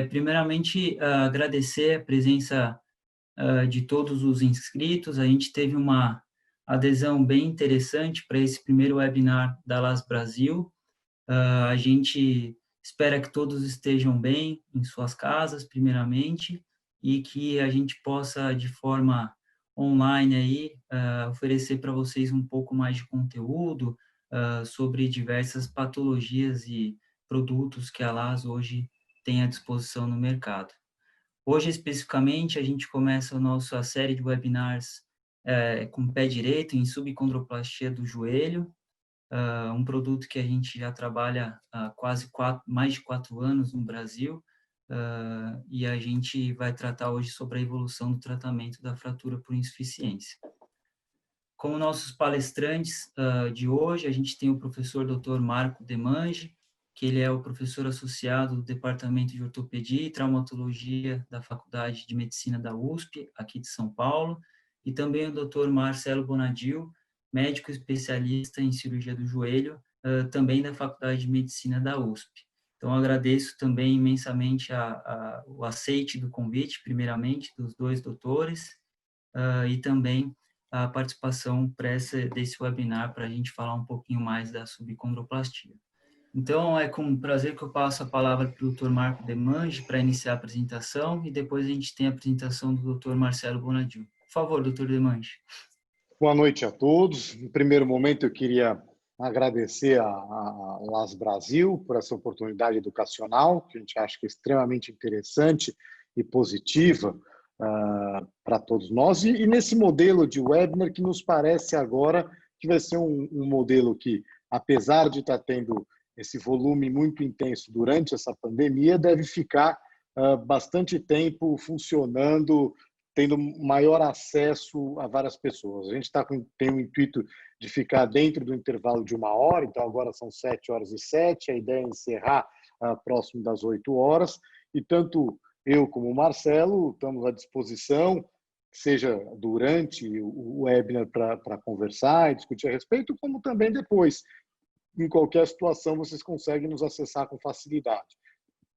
Primeiramente, agradecer a presença de todos os inscritos. A gente teve uma adesão bem interessante para esse primeiro webinar da LAS Brasil. A gente espera que todos estejam bem em suas casas, primeiramente, e que a gente possa, de forma online, aí, oferecer para vocês um pouco mais de conteúdo sobre diversas patologias e produtos que a LAS hoje tem à disposição no mercado. Hoje, especificamente, a gente começa a nossa série de webinars com o pé direito em subcondroplastia do joelho, um produto que a gente já trabalha há mais de 4 anos no Brasil, e a gente vai tratar hoje sobre a evolução do tratamento da fratura por insuficiência. Como nossos palestrantes de hoje, a gente tem o professor Dr. Marco Demange, que ele é o professor associado do Departamento de Ortopedia e Traumatologia da Faculdade de Medicina da USP, aqui de São Paulo, e também o Dr. Marcelo Bonadil, médico especialista em cirurgia do joelho, também da Faculdade de Medicina da USP. Então, agradeço também imensamente o aceite do convite, primeiramente, dos dois doutores, e também a participação desse webinar para a gente falar um pouquinho mais da subcondroplastia. Então, é com prazer que eu passo a palavra para o Dr. Marco Demange para iniciar a apresentação, e depois a gente tem a apresentação do Dr. Marcelo Bonadil. Por favor, Dr. Demange. Boa noite a todos. No primeiro momento, eu queria agradecer a LAS Brasil por essa oportunidade educacional, que a gente acha que é extremamente interessante e positiva para todos nós. E nesse modelo de webinar que nos parece agora que vai ser um modelo que, apesar de estar tendo esse volume muito intenso durante essa pandemia, deve ficar bastante tempo funcionando, tendo maior acesso a várias pessoas. A gente tem o intuito de ficar dentro do intervalo de 1 hora, então agora são 7h07, a ideia é encerrar próximo das 8 horas, e tanto eu como o Marcelo estamos à disposição, seja durante o webinar para conversar e discutir a respeito, como também depois. Em qualquer situação, vocês conseguem nos acessar com facilidade.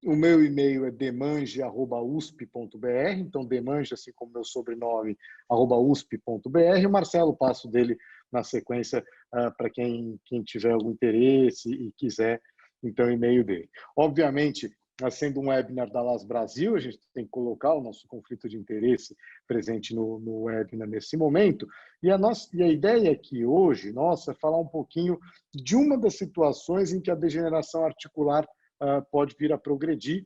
O meu e-mail é demange@usp.br, então demange, assim como meu sobrenome, @usp.br. O Marcelo, passo dele na sequência para quem tiver algum interesse e quiser, então, o e-mail dele. Obviamente, sendo um webinar da LAS Brasil, a gente tem que colocar o nosso conflito de interesse presente no webinar nesse momento. E a ideia aqui hoje, nossa, é falar um pouquinho de uma das situações em que a degeneração articular pode vir a progredir,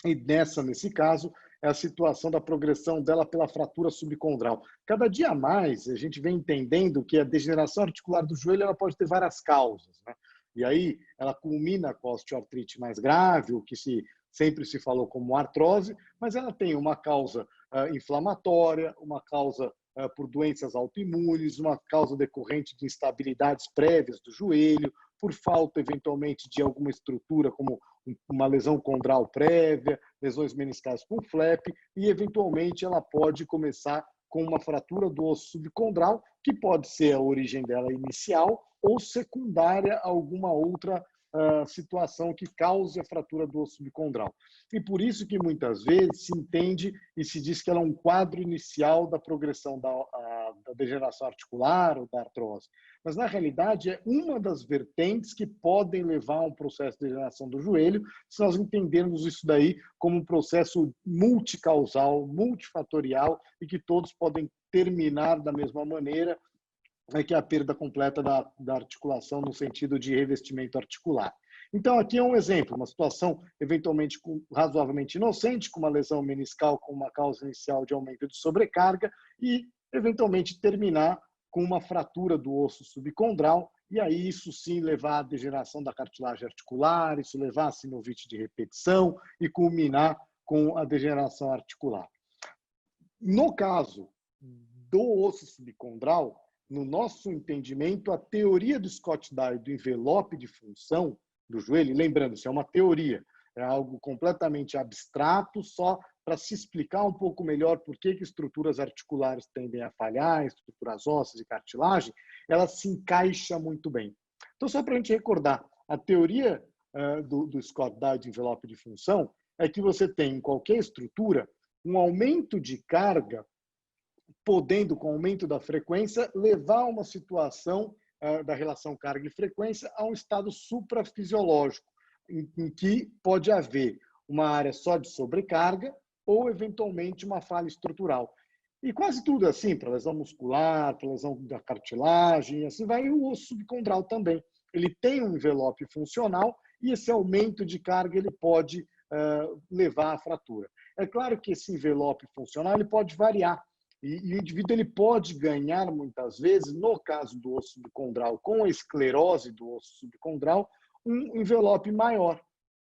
e nesse caso, é a situação da progressão dela pela fratura subcondral. Cada dia mais, a gente vem entendendo que a degeneração articular do joelho ela pode ter várias causas, né? E aí, ela culmina com a osteoartrite mais grave, o que sempre se falou como artrose, mas ela tem uma causa inflamatória, uma causa por doenças autoimunes, uma causa decorrente de instabilidades prévias do joelho, por falta, eventualmente, de alguma estrutura, como uma lesão condral prévia, lesões meniscais com flap, e, eventualmente, ela pode começar com uma fratura do osso subcondral, que pode ser a origem dela inicial ou secundária a alguma outra situação que cause a fratura do osso subcondral. E por isso que muitas vezes se entende e se diz que ela é um quadro inicial da progressão da degeneração articular ou da artrose. Mas, na realidade, é uma das vertentes que podem levar a um processo de degeneração do joelho, se nós entendermos isso daí como um processo multicausal, multifatorial, e que todos podem terminar da mesma maneira, que é a perda completa da articulação no sentido de revestimento articular. Então, aqui é um exemplo, uma situação eventualmente razoavelmente inocente, com uma lesão meniscal com uma causa inicial de aumento de sobrecarga e, eventualmente, terminar com uma fratura do osso subcondral, e aí isso sim levar à degeneração da cartilagem articular, isso levar a sinovite de repetição e culminar com a degeneração articular. No caso do osso subcondral, no nosso entendimento, a teoria do Scott-Dye do envelope de função do joelho, lembrando, isso é uma teoria, é algo completamente abstrato, só para se explicar um pouco melhor por que estruturas articulares tendem a falhar, estruturas ósseas e cartilagem, ela se encaixa muito bem. Então, só para a gente recordar, a teoria do Scott-Dye de envelope de função é que você tem em qualquer estrutura um aumento de carga, podendo, com o aumento da frequência, levar a uma situação da relação carga e frequência a um estado suprafisiológico, em que pode haver uma área só de sobrecarga ou, eventualmente, uma falha estrutural. E quase tudo assim, para lesão muscular, para lesão da cartilagem, assim vai, e o osso subcondral também. Ele tem um envelope funcional e esse aumento de carga ele pode levar à fratura. É claro que esse envelope funcional ele pode variar e o indivíduo ele pode ganhar muitas vezes, no caso do osso subcondral, com a esclerose do osso subcondral, um envelope maior.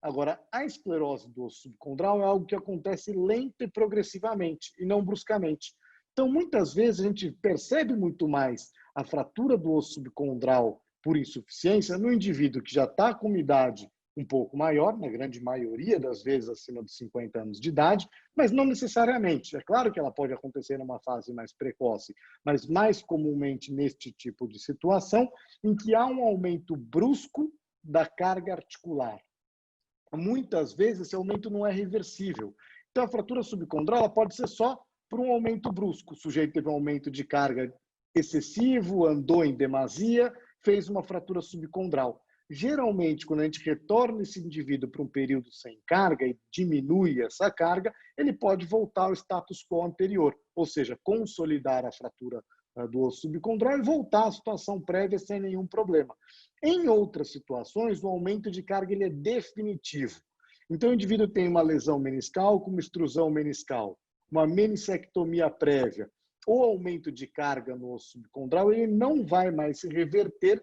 Agora, a esclerose do osso subcondral é algo que acontece lenta e progressivamente, e não bruscamente. Então, muitas vezes, a gente percebe muito mais a fratura do osso subcondral por insuficiência no indivíduo que já está com uma idade um pouco maior, na grande maioria das vezes acima de 50 anos de idade, mas não necessariamente. É claro que ela pode acontecer numa fase mais precoce, mas mais comumente neste tipo de situação, em que há um aumento brusco da carga articular. Muitas vezes esse aumento não é reversível. Então, a fratura subcondral ela pode ser só por um aumento brusco. O sujeito teve um aumento de carga excessivo, andou em demasia, fez uma fratura subcondral. Geralmente, quando a gente retorna esse indivíduo para um período sem carga e diminui essa carga, ele pode voltar ao status quo anterior, ou seja, consolidar a fratura do osso subcondral e voltar à situação prévia sem nenhum problema. Em outras situações, o aumento de carga ele é definitivo. Então, o indivíduo tem uma lesão meniscal com uma extrusão meniscal, uma meniscectomia prévia, ou aumento de carga no osso subcondral, ele não vai mais se reverter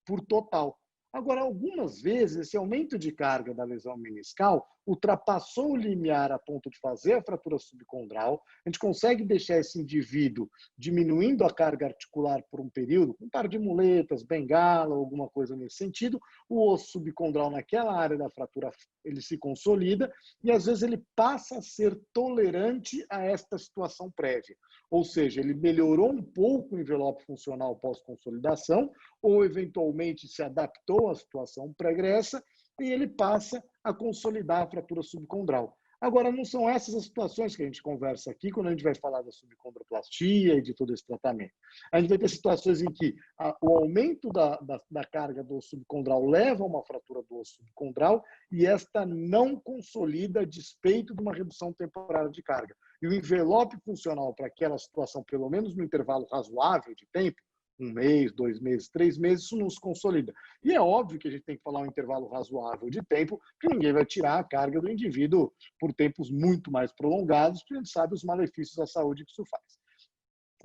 por total. Agora, algumas vezes, esse aumento de carga da lesão meniscal ultrapassou o limiar a ponto de fazer a fratura subcondral. A gente consegue deixar esse indivíduo diminuindo a carga articular por um período, com um par de muletas, bengala, alguma coisa nesse sentido. O osso subcondral naquela área da fratura, ele se consolida e, às vezes, ele passa a ser tolerante a esta situação prévia. Ou seja, ele melhorou um pouco o envelope funcional pós-consolidação ou, eventualmente, se adaptou à situação pregressa e ele passa a consolidar a fratura subcondral. Agora, não são essas as situações que a gente conversa aqui quando a gente vai falar da subcondroplastia e de todo esse tratamento. A gente vai ter situações em que o aumento da carga do osso subcondral leva a uma fratura do osso subcondral e esta não consolida a despeito de uma redução temporária de carga. E o envelope funcional para aquela situação, pelo menos no intervalo razoável de tempo, 1 mês, 2 meses, 3 meses, isso não se consolida. E é óbvio que a gente tem que falar um intervalo razoável de tempo, porque ninguém vai tirar a carga do indivíduo por tempos muito mais prolongados, porque a gente sabe os malefícios à saúde que isso faz.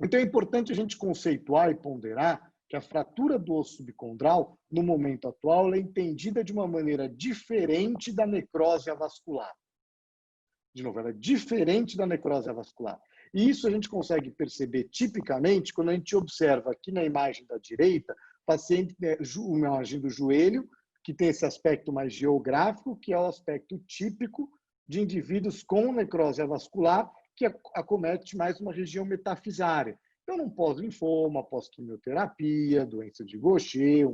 Então é importante a gente conceituar e ponderar que a fratura do osso subcondral, no momento atual, é entendida de uma maneira diferente da necrose avascular. De novo, ela é diferente da necrose avascular. E isso a gente consegue perceber tipicamente quando a gente observa aqui na imagem da direita, paciente, uma imagem do joelho, que tem esse aspecto mais geográfico, que é o aspecto típico de indivíduos com necrose avascular, que acomete mais uma região metafisária. Então, um pós-linfoma, pós-quimioterapia, doença de Gaucher,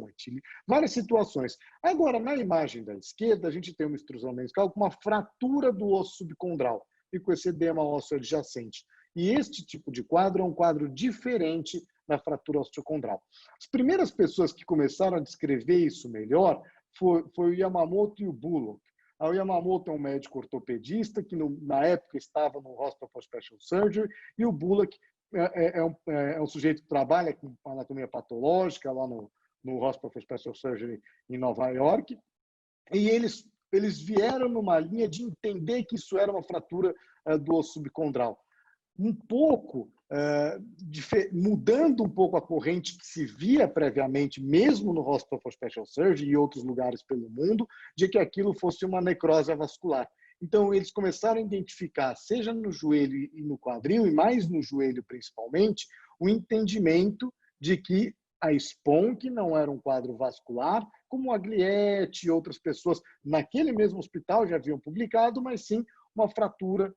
várias situações. Agora, na imagem da esquerda, a gente tem uma extrusão meniscal com uma fratura do osso subcondral e com esse edema ósseo adjacente. E este tipo de quadro é um quadro diferente da fratura osteocondral. As primeiras pessoas que começaram a descrever isso melhor foi o Yamamoto e o Bullock. O Yamamoto é um médico ortopedista que, na época, estava no Hospital for Special Surgery, e o Bullock é um sujeito que trabalha com anatomia patológica lá no Hospital for Special Surgery em Nova York, e eles vieram numa linha de entender que isso era uma fratura do osso subcondral. Um pouco, mudando um pouco a corrente que se via previamente, mesmo no Hospital for Special Surgery e outros lugares pelo mundo, de que aquilo fosse uma necrose avascular. Então, eles começaram a identificar, seja no joelho e no quadril, e mais no joelho principalmente, o entendimento de que a SPON, que não era um quadro vascular, como o Agliette e outras pessoas naquele mesmo hospital já haviam publicado, mas sim uma fratura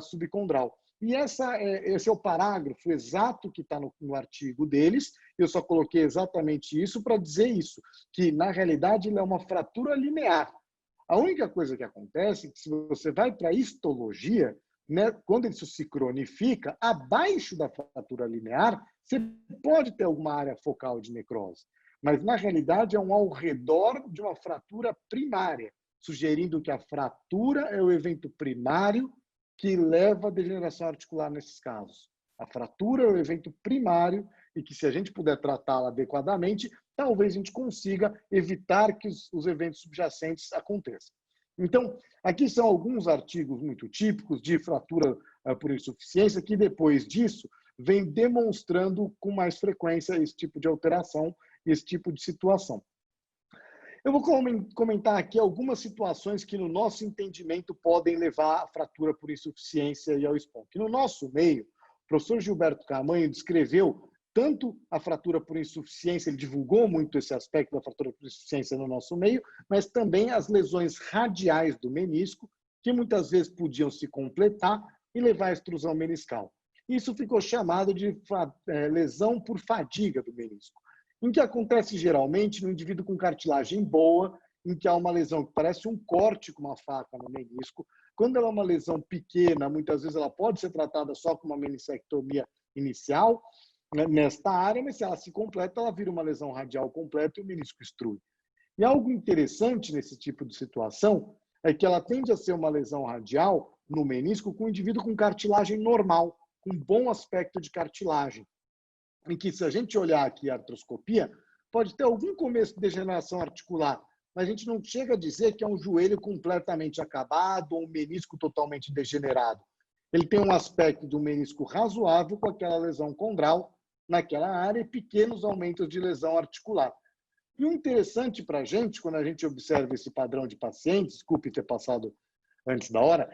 subcondral. E esse é o parágrafo exato que está no artigo deles. Eu só coloquei exatamente isso para dizer isso, que, na realidade, ele é uma fratura linear. A única coisa que acontece é que se você vai para a histologia, né, quando isso se cronifica, abaixo da fratura linear, você pode ter alguma área focal de necrose. Mas, na realidade, é um ao redor de uma fratura primária, sugerindo que a fratura é o evento primário que leva à degeneração articular nesses casos. A fratura é o evento primário e que, se a gente puder tratá-la adequadamente, talvez a gente consiga evitar que os eventos subjacentes aconteçam. Então, aqui são alguns artigos muito típicos de fratura por insuficiência que, depois disso, vem demonstrando com mais frequência esse tipo de alteração, esse tipo de situação. Eu vou comentar aqui algumas situações que, no nosso entendimento, podem levar à fratura por insuficiência e ao SPONC. No nosso meio, o professor Gilberto Camanho descreveu tanto a fratura por insuficiência, ele divulgou muito esse aspecto da fratura por insuficiência no nosso meio, mas também as lesões radiais do menisco, que muitas vezes podiam se completar e levar à extrusão meniscal. Isso ficou chamado de lesão por fadiga do menisco, em que acontece geralmente no indivíduo com cartilagem boa, em que há uma lesão que parece um corte com uma faca no menisco. Quando ela é uma lesão pequena, muitas vezes ela pode ser tratada só com uma meniscectomia inicial, nesta área, mas se ela se completa, ela vira uma lesão radial completa e o menisco extrui. E algo interessante nesse tipo de situação é que ela tende a ser uma lesão radial no menisco com um indivíduo com cartilagem normal, com bom aspecto de cartilagem. Em que, se a gente olhar aqui a artroscopia, pode ter algum começo de degeneração articular, mas a gente não chega a dizer que é um joelho completamente acabado ou um menisco totalmente degenerado. Ele tem um aspecto de um menisco razoável com aquela lesão condral naquela área e pequenos aumentos de lesão articular. E o interessante para a gente, quando a gente observa esse padrão de pacientes, desculpe ter passado antes da hora,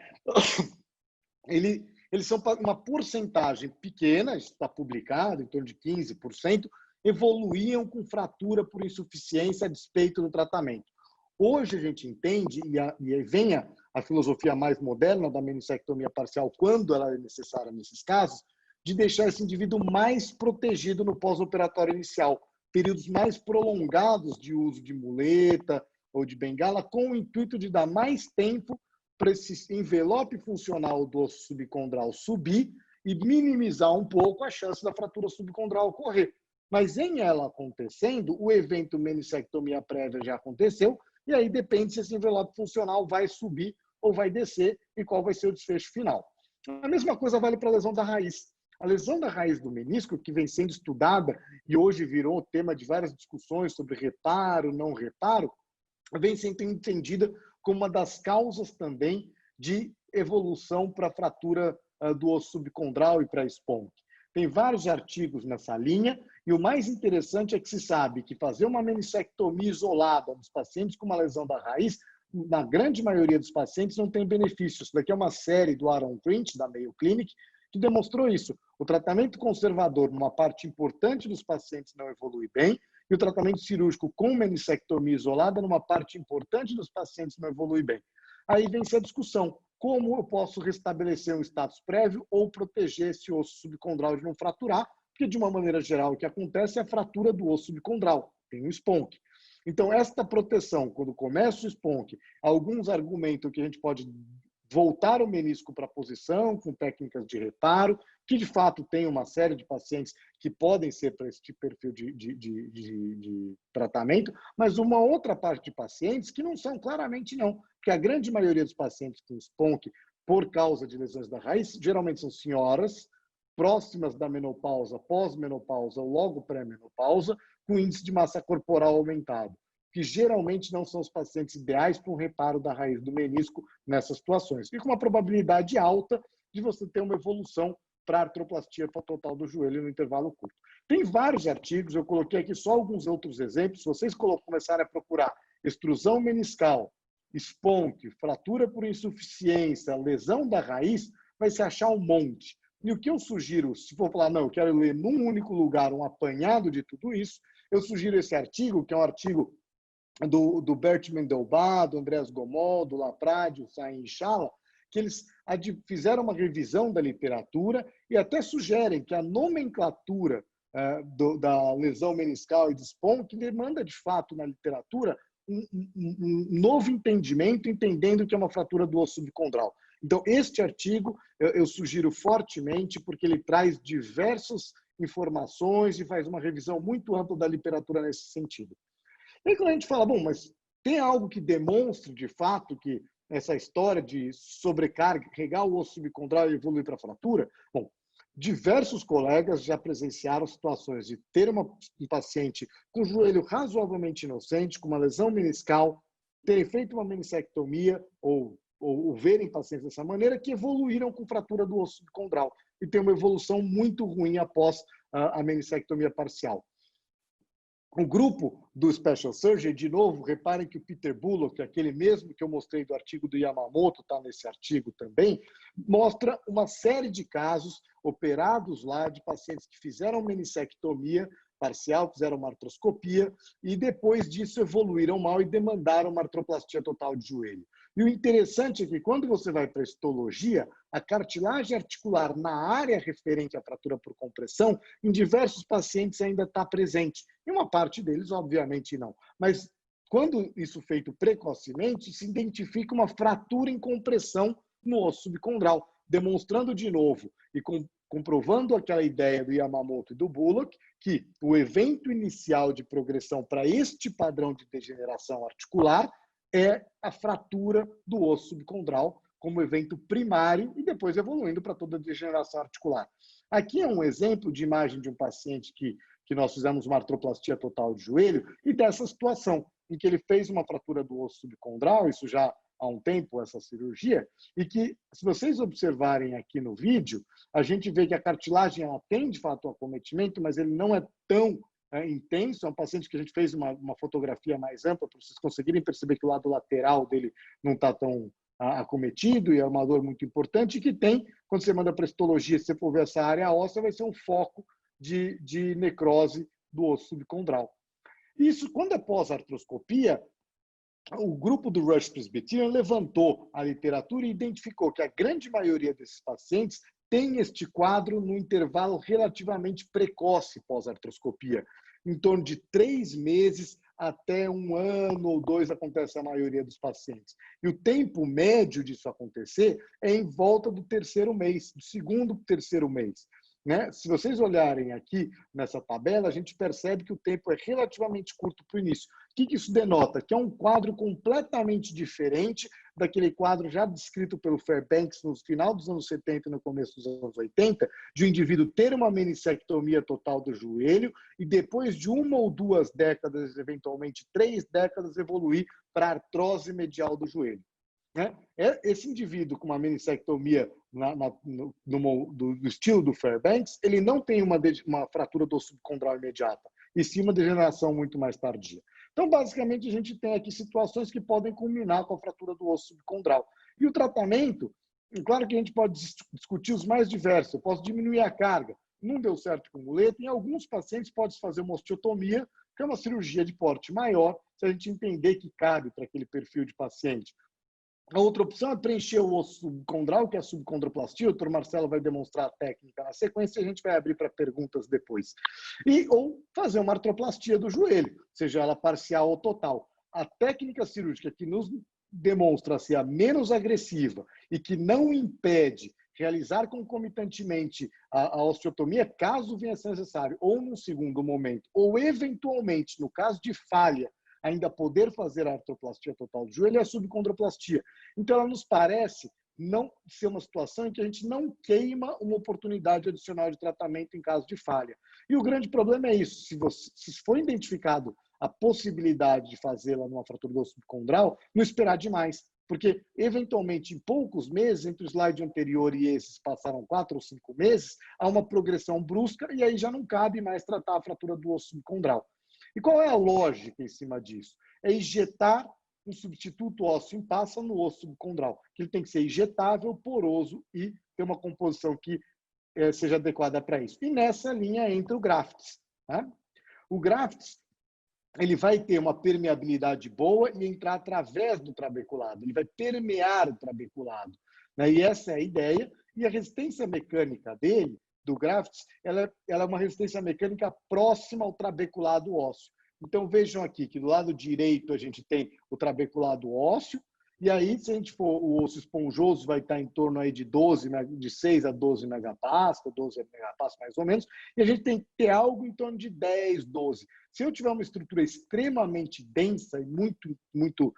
eles são uma porcentagem pequena, isso está publicado, em torno de 15%, evoluíam com fratura por insuficiência a despeito do tratamento. Hoje a gente entende, e vem a filosofia mais moderna da meniscectomia parcial, quando ela é necessária nesses casos, de deixar esse indivíduo mais protegido no pós-operatório inicial, períodos mais prolongados de uso de muleta ou de bengala, com o intuito de dar mais tempo para esse envelope funcional do osso subcondral subir e minimizar um pouco a chance da fratura subcondral ocorrer. Mas em ela acontecendo, o evento meniscectomia prévia já aconteceu, e aí depende se esse envelope funcional vai subir ou vai descer e qual vai ser o desfecho final. A mesma coisa vale para a lesão da raiz. A lesão da raiz do menisco, que vem sendo estudada e hoje virou tema de várias discussões sobre reparo, não reparo, vem sendo entendida como uma das causas também de evolução para a fratura do osso subcondral e para a SPONC. Tem vários artigos nessa linha e o mais interessante é que se sabe que fazer uma meniscectomia isolada nos pacientes com uma lesão da raiz, na grande maioria dos pacientes, não tem benefício. Isso daqui é uma série do Aaron Print, da Mayo Clinic, que demonstrou isso. O tratamento conservador numa parte importante dos pacientes não evolui bem e o tratamento cirúrgico com meniscectomia isolada numa parte importante dos pacientes não evolui bem. Aí vem-se a discussão, como eu posso restabelecer um status prévio ou proteger esse osso subcondral de não fraturar, porque de uma maneira geral o que acontece é a fratura do osso subcondral, tem um SPONC. Então esta proteção, quando começa o SPONC, alguns argumentam que a gente pode voltar o menisco para a posição, com técnicas de reparo, que de fato tem uma série de pacientes que podem ser para esse tipo de perfil de tratamento, mas uma outra parte de pacientes que não são claramente não, porque a grande maioria dos pacientes com SPONC, por causa de lesões da raiz, geralmente são senhoras, próximas da menopausa, pós-menopausa ou logo pré-menopausa, com índice de massa corporal aumentado, que geralmente não são os pacientes ideais para um reparo da raiz do menisco nessas situações. E com uma probabilidade alta de você ter uma evolução para artroplastia total do joelho no intervalo curto. Tem vários artigos, eu coloquei aqui só alguns outros exemplos. Se vocês começarem a procurar extrusão meniscal, SPONC, fratura por insuficiência, lesão da raiz, vai se achar um monte. E o que eu sugiro, se for falar, não, eu quero ler num único lugar um apanhado de tudo isso, eu sugiro esse artigo, que é um artigo do Bert Mendelbach, do Andreas Gomol, do Laprade, do Sain Chala, que eles fizeram uma revisão da literatura e até sugerem que a nomenclatura da lesão meniscal e de SPONC demanda, de fato, na literatura, um novo entendimento, entendendo que é uma fratura do osso subcondral. Então, este artigo eu sugiro fortemente, porque ele traz diversas informações e faz uma revisão muito ampla da literatura nesse sentido. E aí, quando a gente fala, bom, mas tem algo que demonstre, de fato, que essa história de sobrecarga, carregar o osso subcondral e evoluir para fratura? Bom, diversos colegas já presenciaram situações de ter um paciente com o joelho razoavelmente inocente, com uma lesão meniscal, terem feito uma menissectomia ou verem pacientes dessa maneira, que evoluíram com fratura do osso subcondral e tem uma evolução muito ruim após a menissectomia parcial. O grupo do Special Surgery, de novo, reparem que o Peter Bullock, aquele mesmo que eu mostrei do artigo do Yamamoto, está nesse artigo também, mostra uma série de casos operados lá de pacientes que fizeram menissectomia parcial, fizeram uma artroscopia e depois disso evoluíram mal e demandaram uma artroplastia total de joelho. E o interessante é que quando você vai para a histologia, a cartilagem articular na área referente à fratura por compressão, em diversos pacientes ainda está presente. Em uma parte deles, obviamente, não. Mas quando isso feito precocemente, se identifica uma fratura em compressão no osso subcondral, demonstrando de novo e comprovando aquela ideia do Yamamoto e do Bullock, que o evento inicial de progressão para este padrão de degeneração articular é a fratura do osso subcondral como evento primário e depois evoluindo para toda a degeneração articular. Aqui é um exemplo de imagem de um paciente que nós fizemos uma artroplastia total de joelho e dessa situação, em que ele fez uma fratura do osso subcondral, isso já há um tempo, essa cirurgia, e que, se vocês observarem aqui no vídeo, a gente vê que a cartilagem ela tem, de fato, um acometimento, mas ele não é tão intenso. É um paciente que a gente fez uma fotografia mais ampla para vocês conseguirem perceber que o lado lateral dele não está tão acometido e é uma dor muito importante e que tem, quando você manda para a histologia, se você for ver essa área óssea, vai ser um foco de necrose do osso subcondral. Isso, quando é pós-artroscopia, o grupo do Rush Presbyterian levantou a literatura e identificou que a grande maioria desses pacientes tem este quadro no intervalo relativamente precoce pós-artroscopia. Em torno de 3 meses até 1 ano ou 2 acontece a maioria dos pacientes. E o tempo médio disso acontecer é em volta do 3º mês, do 2º para o 3º mês. Né? Se vocês olharem aqui nessa tabela, a gente percebe que o tempo é relativamente curto para o início. O que isso denota? Que é um quadro completamente diferente daquele quadro já descrito pelo Fairbanks no final dos anos 70 e no começo dos anos 80, de um indivíduo ter uma menissectomia total do joelho e depois de 1 ou 2 décadas, eventualmente 3 décadas, evoluir para a artrose medial do joelho. Né? Esse indivíduo com uma menissectomia do estilo do Fairbanks, ele não tem uma fratura do subcondral imediata, e sim uma degeneração muito mais tardia. Então, basicamente, a gente tem aqui situações que podem culminar com a fratura do osso subcondral. E o tratamento, claro que a gente pode discutir os mais diversos. Eu posso diminuir a carga. Não deu certo com muleta. Em alguns pacientes pode-se fazer uma osteotomia, que é uma cirurgia de porte maior, se a gente entender que cabe para aquele perfil de paciente. A outra opção é preencher o osso subcondral, que é a subcondroplastia. O Dr. Marcelo vai demonstrar a técnica na sequência e a gente vai abrir para perguntas depois. Ou fazer uma artroplastia do joelho, seja ela parcial ou total. A técnica cirúrgica que nos demonstra ser a menos agressiva e que não impede realizar concomitantemente a osteotomia, caso venha a ser necessário, ou num segundo momento, ou eventualmente, no caso de falha, ainda poder fazer a artroplastia total do joelho, é a subcondroplastia. Então, ela nos parece não ser uma situação em que a gente não queima uma oportunidade adicional de tratamento em caso de falha. E o grande problema é isso. Se for identificado a possibilidade de fazê-la numa fratura do subcondral, não esperar demais. Porque, eventualmente, em poucos meses, entre o slide anterior e esses passaram 4 ou 5 meses, há uma progressão brusca e aí já não cabe mais tratar a fratura do osso subcondral. E qual é a lógica em cima disso? É injetar um substituto ósseo em passa no osso subcondral, que ele tem que ser injetável, poroso e ter uma composição que seja adequada para isso. E nessa linha entra o Grafts. Né? O Grafts, ele vai ter uma permeabilidade boa e entrar através do trabeculado. Ele vai permear o trabeculado. Né? E essa é a ideia. E a resistência mecânica dele, do Grafts, ela é uma resistência mecânica próxima ao trabeculado ósseo. Então, vejam aqui que do lado direito a gente tem o trabeculado ósseo, e aí, se a gente for o osso esponjoso, vai estar em torno aí de 6 a 12 megapascal, 12 megapascal mais ou menos, e a gente tem que ter algo em torno de 10, 12. Se eu tiver uma estrutura extremamente densa e muito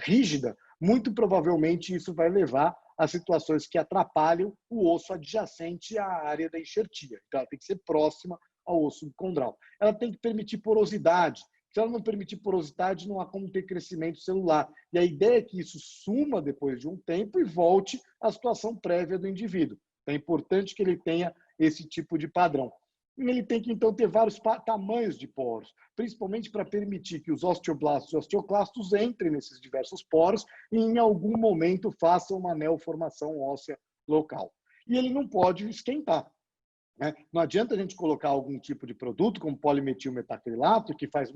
rígida, muito provavelmente isso vai levar a situações que atrapalham o osso adjacente à área da enxertia. Então, ela tem que ser próxima ao osso subcondral. Ela tem que permitir porosidade. Se ela não permitir porosidade, não há como ter crescimento celular. E a ideia é que isso suma depois de um tempo e volte à situação prévia do indivíduo. Então, é importante que ele tenha esse tipo de padrão. E ele tem que, então, ter vários tamanhos de poros, principalmente para permitir que os osteoblastos e osteoclastos entrem nesses diversos poros e, em algum momento, façam uma neoformação óssea local. E ele não pode esquentar. Não adianta a gente colocar algum tipo de produto, como polimetilmetacrilato, que faz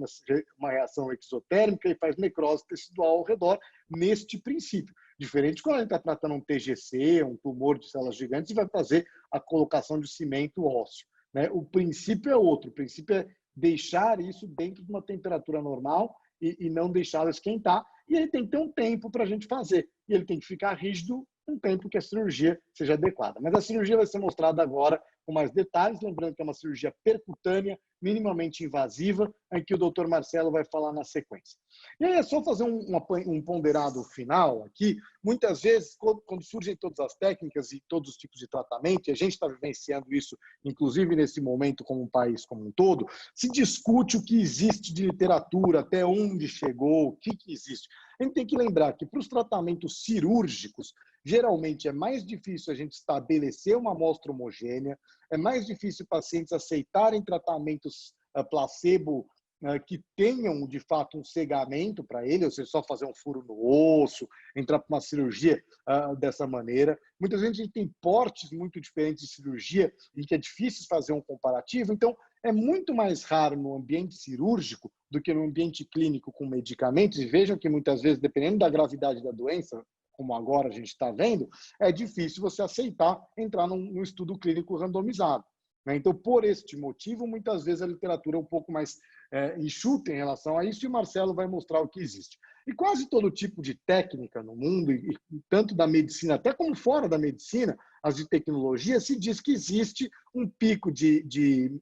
uma reação exotérmica e faz necrose tecidual ao redor, neste princípio. Diferente quando a gente está tratando um TGC, um tumor de células gigantes, e vai fazer a colocação de cimento ósseo. O princípio é outro, o princípio é deixar isso dentro de uma temperatura normal e não deixá-lo esquentar, e ele tem que ter um tempo para a gente fazer, e ele tem que ficar rígido um tempo que a cirurgia seja adequada. Mas a cirurgia vai ser mostrada agora com mais detalhes, lembrando que é uma cirurgia percutânea, minimamente invasiva, em que o Dr. Marcelo vai falar na sequência. E aí é só fazer um ponderado final aqui. Muitas vezes, quando surgem todas as técnicas e todos os tipos de tratamento, e a gente está vivenciando isso, inclusive nesse momento como um país como um todo, se discute o que existe de literatura, até onde chegou, o que existe. A gente tem que lembrar que para os tratamentos cirúrgicos, geralmente é mais difícil a gente estabelecer uma amostra homogênea, é mais difícil pacientes aceitarem tratamentos placebo que tenham, de fato, um cegamento para ele, ou seja, só fazer um furo no osso, entrar para uma cirurgia dessa maneira. Muitas vezes a gente tem portes muito diferentes de cirurgia em que é difícil fazer um comparativo, então é muito mais raro no ambiente cirúrgico do que no ambiente clínico com medicamentos, e vejam que muitas vezes, dependendo da gravidade da doença, como agora a gente está vendo, é difícil você aceitar entrar num estudo clínico randomizado. Então, por este motivo, muitas vezes a literatura é um pouco mais enxuta em relação a isso, e o Marcelo vai mostrar o que existe. E quase todo tipo de técnica no mundo, e tanto da medicina até como fora da medicina, as de tecnologia, se diz que existe um pico de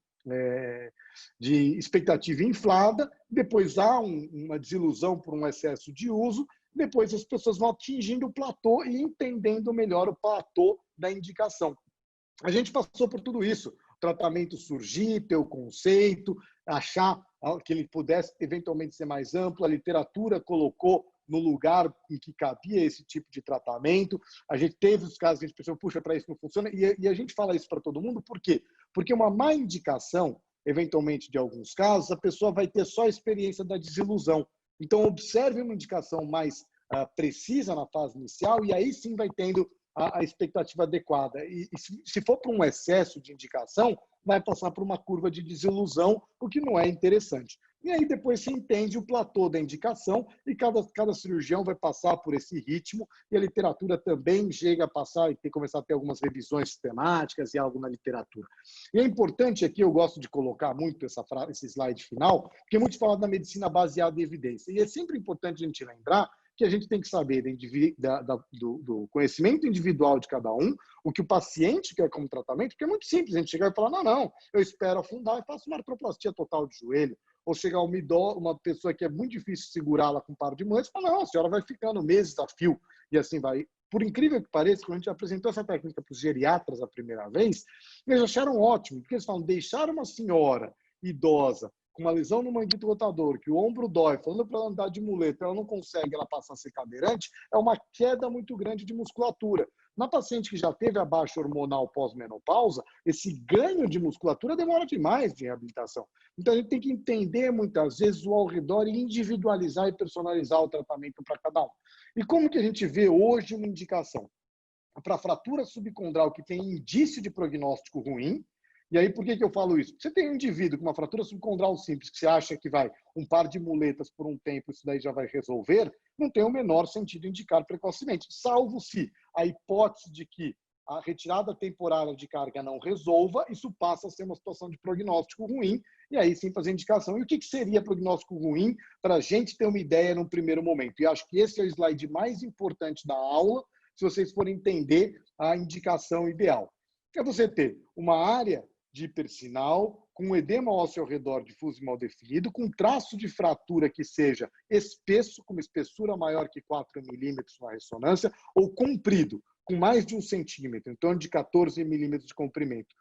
expectativa inflada, depois há uma desilusão por um excesso de uso, depois as pessoas vão atingindo o platô e entendendo melhor o platô da indicação. A gente passou por tudo isso. O tratamento surgir, ter o conceito, achar que ele pudesse eventualmente ser mais amplo. A literatura colocou no lugar em que cabia esse tipo de tratamento. A gente teve os casos que a gente pensou, puxa, para isso não funciona. E a gente fala isso para todo mundo, por quê? Porque uma má indicação, eventualmente, de alguns casos, a pessoa vai ter só a experiência da desilusão. Então, observe uma indicação mais precisa na fase inicial e aí sim vai tendo a expectativa adequada. E se for para um excesso de indicação, vai passar por uma curva de desilusão, o que não é interessante. E aí depois se entende o platô da indicação e cada cirurgião vai passar por esse ritmo e a literatura também chega a passar e começar a ter algumas revisões sistemáticas e algo na literatura. E é importante aqui, eu gosto de colocar muito esse slide final, porque muitos falam da medicina baseada em evidência. E é sempre importante a gente lembrar que a gente tem que saber do conhecimento individual de cada um, o que o paciente quer como tratamento, porque é muito simples a gente chegar e falar, não, eu espero afundar e faço uma artroplastia total de joelho, ou chegar uma pessoa que é muito difícil segurá-la com paro de muletas e falar, não, a senhora vai ficando meses a fio, e assim vai. Por incrível que pareça, quando a gente apresentou essa técnica para os geriatras a primeira vez, eles acharam ótimo, porque eles falam, deixar uma senhora idosa com uma lesão no manguito rotador, que o ombro dói, falando para ela andar de muleta, ela não consegue, ela passa a ser cadeirante, é uma queda muito grande de musculatura. Na paciente que já teve a baixa hormonal pós-menopausa, esse ganho de musculatura demora demais de reabilitação. Então, a gente tem que entender, muitas vezes, o ao redor e individualizar e personalizar o tratamento para cada um. E como que a gente vê hoje uma indicação? Para fratura subcondral que tem indício de prognóstico ruim. E aí, por que eu falo isso? Você tem um indivíduo com uma fratura subcondral simples que você acha que vai um par de muletas por um tempo, isso daí já vai resolver, não tem o menor sentido indicar precocemente, salvo se a hipótese de que a retirada temporária de carga não resolva, isso passa a ser uma situação de prognóstico ruim, e aí sim fazer indicação. E o que seria prognóstico ruim para a gente ter uma ideia num primeiro momento? E acho que esse é o slide mais importante da aula, se vocês forem entender a indicação ideal. É você ter uma área de hipersinal, com um edema ósseo ao redor difuso e mal definido, com traço de fratura que seja espesso, com uma espessura maior que 4 milímetros na ressonância, ou comprido, com mais de 1 centímetro, em torno de 14 milímetros de comprimento.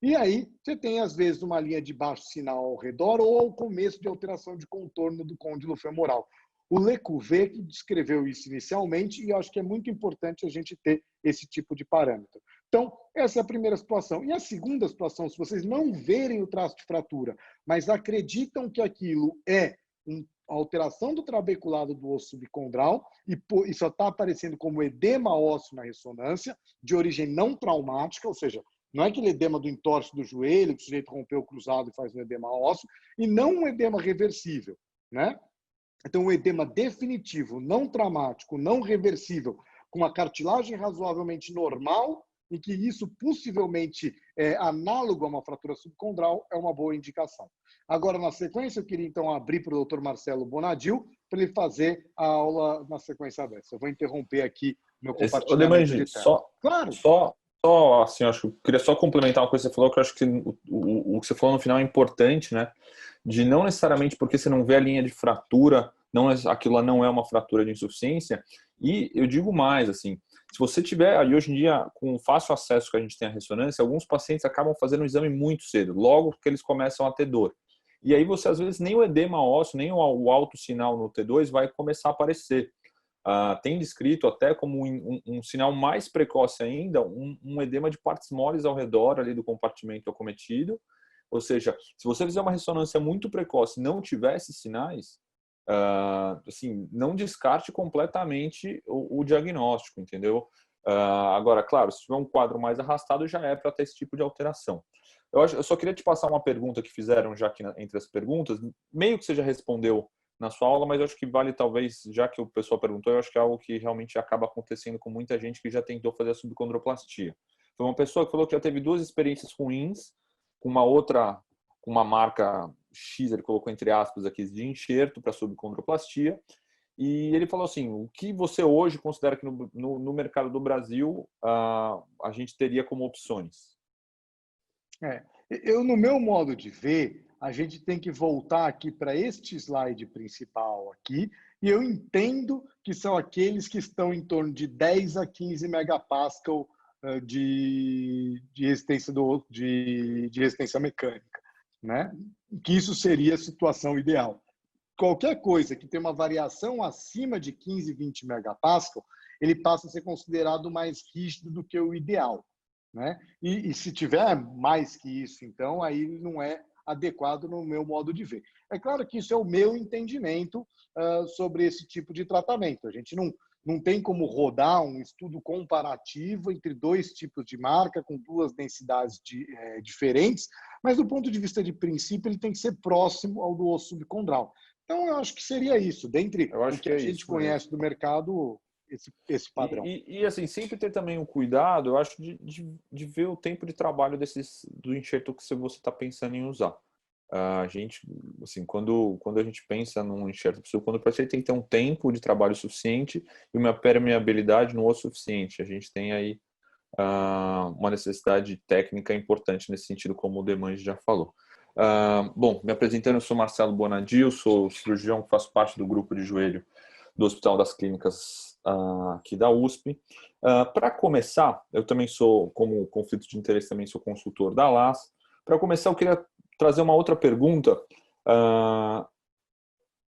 E aí você tem, às vezes, uma linha de baixo sinal ao redor ou ao começo de alteração de contorno do côndilo femoral. O Lecouvé que descreveu isso inicialmente, e eu acho que é muito importante a gente ter esse tipo de parâmetro. Então, essa é a primeira situação. E a segunda situação, se vocês não verem o traço de fratura, mas acreditam que aquilo é uma alteração do trabeculado do osso subcondral e só está aparecendo como edema ósseo na ressonância, de origem não traumática, ou seja, não é aquele edema do entorse do joelho, que o sujeito rompeu o cruzado e faz um edema ósseo, e não um edema reversível, né? Então, um edema definitivo, não traumático, não reversível, com a cartilagem razoavelmente normal, e que isso possivelmente é análogo a uma fratura subcondral, é uma boa indicação. Agora, na sequência, eu queria então abrir para o Dr. Marcelo Bonadil, para ele fazer a aula na sequência dessa. Eu vou interromper aqui meu Ô, compartilhamento Demangi, de tela. Claro. Só assim, acho que eu queria só complementar uma coisa que você falou, que eu acho que o que você falou no final é importante, né? De não necessariamente porque você não vê a linha de fratura, não, aquilo lá não é uma fratura de insuficiência. E eu digo mais, assim, se você tiver, e hoje em dia, com fácil acesso que a gente tem à ressonância, alguns pacientes acabam fazendo um exame muito cedo, logo que eles começam a ter dor. E aí você, às vezes, nem o edema ósseo, nem o alto sinal no T2 vai começar a aparecer. Tem descrito até como um sinal mais precoce ainda, um edema de partes moles ao redor ali do compartimento acometido. Ou seja, se você fizer uma ressonância muito precoce e não tiver esses sinais, assim, não descarte completamente o diagnóstico, entendeu? Agora, claro, se tiver um quadro mais arrastado, já é para ter esse tipo de alteração. Eu só queria te passar uma pergunta que fizeram já aqui entre as perguntas, meio que você já respondeu na sua aula, mas eu acho que vale talvez, já que o pessoal perguntou, eu acho que é algo que realmente acaba acontecendo com muita gente que já tentou fazer a subcondroplastia. Foi uma pessoa que falou que já teve 2 experiências ruins com com uma marca X, ele colocou entre aspas aqui, de enxerto para subcondroplastia, e ele falou assim, o que você hoje considera que no mercado do Brasil a gente teria como opções? No meu modo de ver, a gente tem que voltar aqui para este slide principal aqui, e eu entendo que são aqueles que estão em torno de 10 a 15 megapascal de resistência, de resistência mecânica, né? Que isso seria a situação ideal. Qualquer coisa que tem uma variação acima de 15, 20 megapascal, ele passa a ser considerado mais rígido do que o ideal, né? E se tiver mais que isso, então, aí não é adequado no meu modo de ver. É claro que isso é o meu entendimento sobre esse tipo de tratamento. A gente não tem como rodar um estudo comparativo entre 2 tipos de marca, com 2 densidades diferentes, mas do ponto de vista de princípio, ele tem que ser próximo ao do osso subcondral. Então, eu acho que seria isso. Dentre o que a gente conhece do mercado, esse padrão. E assim, sempre ter também um cuidado, eu acho, de ver o tempo de trabalho do enxerto que você está pensando em usar. A gente, assim, quando a gente pensa num enxerto subcondroplastia, tem que ter um tempo de trabalho suficiente e uma permeabilidade no osso suficiente. A gente tem aí uma necessidade técnica importante nesse sentido, como o Demange já falou. Bom, me apresentando, eu sou Marcelo Bonadil, sou cirurgião, faço parte do grupo de joelho do Hospital das Clínicas aqui da USP. Para começar, eu também sou, como conflito de interesse, também sou consultor da LAS. Para começar, eu queria trazer uma outra pergunta.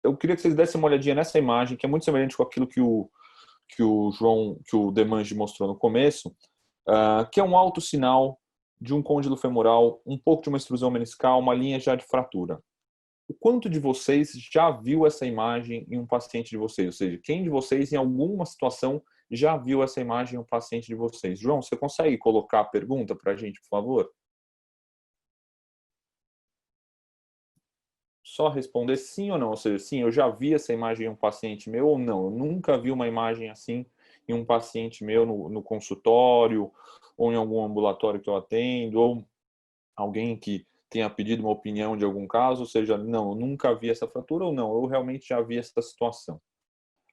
Eu queria que vocês dessem uma olhadinha nessa imagem, que é muito semelhante com aquilo que o Demange mostrou no começo, que é um alto sinal de um côndilo femoral, um pouco de uma extrusão meniscal, uma linha já de fratura. O quanto de vocês já viu essa imagem em um paciente de vocês? Ou seja, quem de vocês, em alguma situação, já viu essa imagem em um paciente de vocês? João, você consegue colocar a pergunta para a gente, por favor? Só responder sim ou não. Ou seja, sim, eu já vi essa imagem em um paciente meu ou não. Eu nunca vi uma imagem assim em um paciente meu no consultório, ou em algum ambulatório que eu atendo, ou alguém que tenha pedido uma opinião de algum caso, ou seja, não, eu nunca vi essa fratura, ou não, eu realmente já vi essa situação.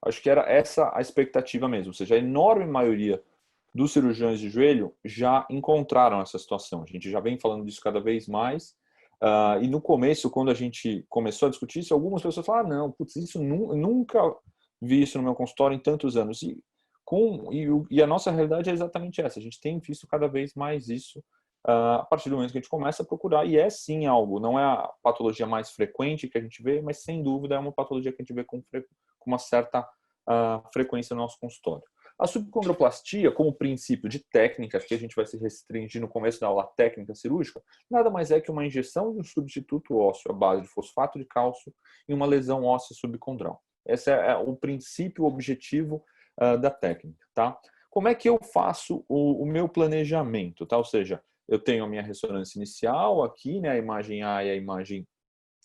Acho que era essa a expectativa mesmo, ou seja, a enorme maioria dos cirurgiões de joelho já encontraram essa situação. A gente já vem falando disso cada vez mais. E no começo, quando a gente começou a discutir isso, algumas pessoas falaram, não, putz, isso nunca vi isso no meu consultório em tantos anos. E a nossa realidade é exatamente essa. A gente tem visto cada vez mais isso a partir do momento que a gente começa a procurar. E é sim algo, não é a patologia mais frequente que a gente vê, mas sem dúvida é uma patologia que a gente vê com uma certa frequência no nosso consultório. A subcondroplastia, como princípio de técnica, que a gente vai se restringir no começo da aula técnica cirúrgica, nada mais é que uma injeção de um substituto ósseo à base de fosfato de cálcio em uma lesão óssea subcondral. Esse é o princípio objetivo da técnica, tá? Como é que eu faço o meu planejamento, tá? Ou seja, eu tenho a minha ressonância inicial aqui, né, a imagem A e a imagem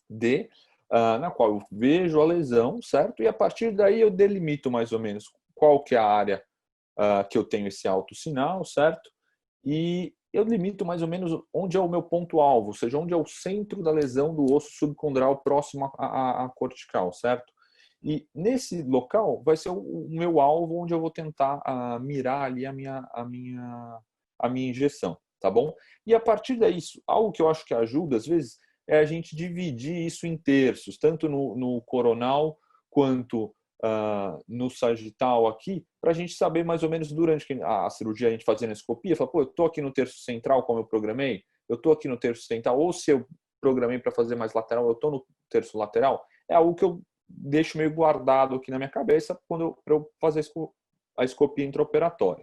D, na qual eu vejo a lesão, certo? E a partir daí eu delimito mais ou menos qual que é a área que eu tenho esse alto sinal, certo? E eu limito mais ou menos onde é o meu ponto-alvo, ou seja, onde é o centro da lesão do osso subcondral próximo à cortical, certo? E nesse local vai ser o meu alvo onde eu vou tentar mirar ali a minha injeção, tá bom? E a partir daí, algo que eu acho que ajuda, às vezes, é a gente dividir isso em terços, tanto no coronal quanto no sagital aqui, para a gente saber mais ou menos durante a cirurgia, a gente fazendo a escopia, fala, pô, eu estou aqui no terço central como eu programei, eu estou aqui no terço central, ou se eu programei para fazer mais lateral, eu estou no terço lateral, é algo que eu deixo meio guardado aqui na minha cabeça para eu fazer a escopia intraoperatória.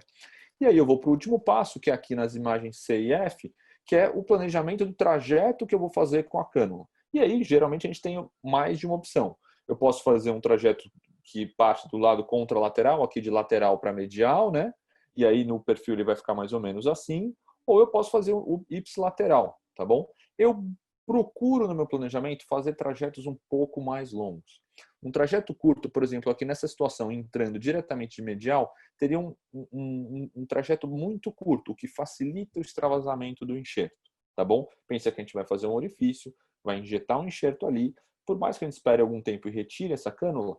E aí eu vou para o último passo, que é aqui nas imagens C e F, que é o planejamento do trajeto que eu vou fazer com a cânula. E aí, geralmente, a gente tem mais de uma opção. Eu posso fazer um trajeto que parte do lado contralateral, aqui de lateral para medial, né? E aí no perfil ele vai ficar mais ou menos assim. Ou eu posso fazer o ipsilateral, tá bom? Eu procuro no meu planejamento fazer trajetos um pouco mais longos. Um trajeto curto, por exemplo, aqui nessa situação, entrando diretamente de medial, teria um trajeto muito curto, o que facilita o extravasamento do enxerto, tá bom? Pensa que a gente vai fazer um orifício, vai injetar um enxerto ali, por mais que a gente espere algum tempo e retire essa cânula,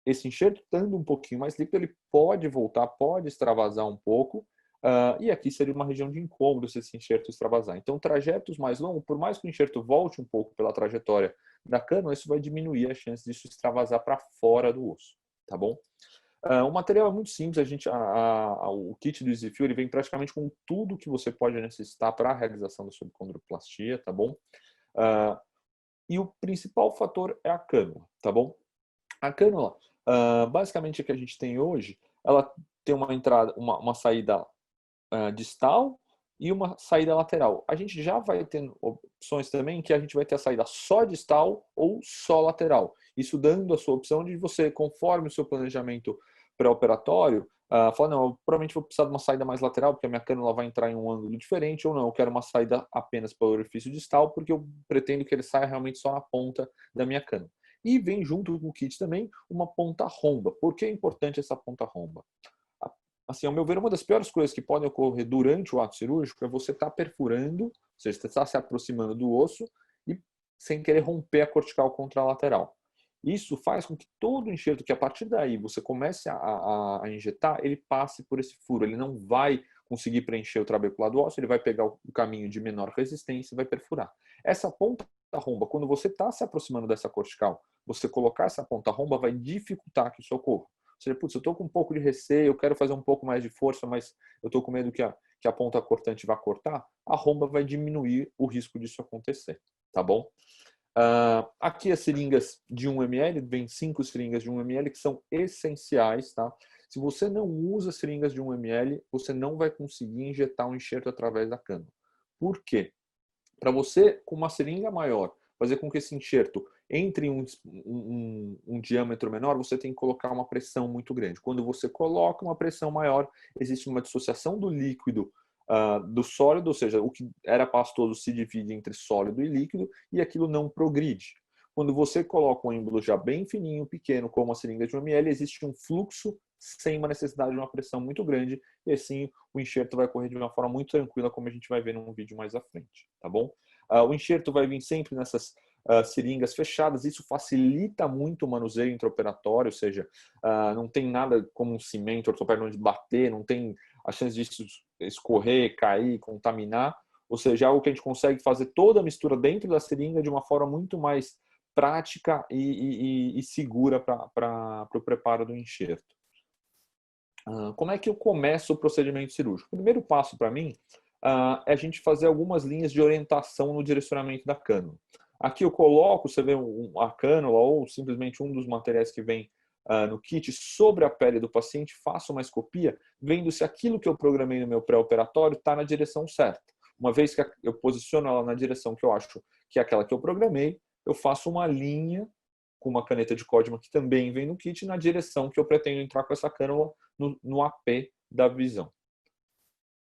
esse enxerto, estando um pouquinho mais líquido, ele pode voltar, pode extravasar um pouco, e aqui seria uma região de incômodo se esse enxerto extravasar. Então, trajetos mais longos, por mais que o enxerto volte um pouco pela trajetória da cânula, isso vai diminuir a chance disso extravasar para fora do osso, tá bom? O material é muito simples, o kit do EasyFill ele vem praticamente com tudo que você pode necessitar para a realização da subcondroplastia, tá bom? E o principal fator é a cânula, tá bom? A cânula, basicamente, a que a gente tem hoje, ela tem uma entrada, uma saída distal e uma saída lateral. A gente já vai ter opções também que a gente vai ter a saída só distal ou só lateral. Isso dando a sua opção de você, conforme o seu planejamento pré-operatório, falar, não, eu provavelmente vou precisar de uma saída mais lateral, porque a minha cânula vai entrar em um ângulo diferente, ou não, eu quero uma saída apenas para o orifício distal, porque eu pretendo que ele saia realmente só na ponta da minha cânula. E vem junto com o kit também uma ponta romba. Por que é importante essa ponta romba? Assim, ao meu ver, uma das piores coisas que podem ocorrer durante o ato cirúrgico é você estar perfurando, ou seja, você está se aproximando do osso e sem querer romper a cortical contralateral. Isso faz com que todo o enxerto que a partir daí você comece a injetar, ele passe por esse furo. Ele não vai conseguir preencher o trabeculado ósseo, ele vai pegar o caminho de menor resistência e vai perfurar. Essa ponta romba, quando você está se aproximando dessa cortical, você colocar essa ponta romba vai dificultar que isso ocorra. Ou seja, putz, eu estou com um pouco de receio, eu quero fazer um pouco mais de força, mas eu estou com medo que a ponta cortante vá cortar, a romba vai diminuir o risco disso acontecer, tá bom? Aqui as seringas de 1 ml, vem 5 seringas de 1 ml que são essenciais, tá? Se você não usa seringas de 1 ml, você não vai conseguir injetar um enxerto através da cânula. Por quê? Para você, com uma seringa maior, fazer com que esse enxerto entre em um diâmetro menor, você tem que colocar uma pressão muito grande. Quando você coloca uma pressão maior, existe uma dissociação do líquido do sólido, ou seja, o que era pastoso se divide entre sólido e líquido e aquilo não progride. Quando você coloca um êmbolo já bem fininho, pequeno, como a seringa de 1 ml, existe um fluxo sem uma necessidade de uma pressão muito grande, e assim o enxerto vai correr de uma forma muito tranquila, como a gente vai ver num vídeo mais à frente, tá bom? O enxerto vai vir sempre nessas seringas fechadas, isso facilita muito o manuseio intraoperatório, ou seja, não tem nada como um cimento ortopédico onde bater, não tem a chance disso escorrer, cair, contaminar, ou seja, é algo que a gente consegue fazer toda a mistura dentro da seringa de uma forma muito mais prática e segura para o preparo do enxerto. Como é que eu começo o procedimento cirúrgico? O primeiro passo para mim é a gente fazer algumas linhas de orientação no direcionamento da cânula. Aqui eu coloco, você vê a cânula ou simplesmente um dos materiais que vem no kit sobre a pele do paciente, faço uma escopia, vendo se aquilo que eu programei no meu pré-operatório está na direção certa. Uma vez que eu posiciono ela na direção que eu acho que é aquela que eu programei, eu faço uma linha com uma caneta de Codman que também vem no kit na direção que eu pretendo entrar com essa cânula no AP da visão.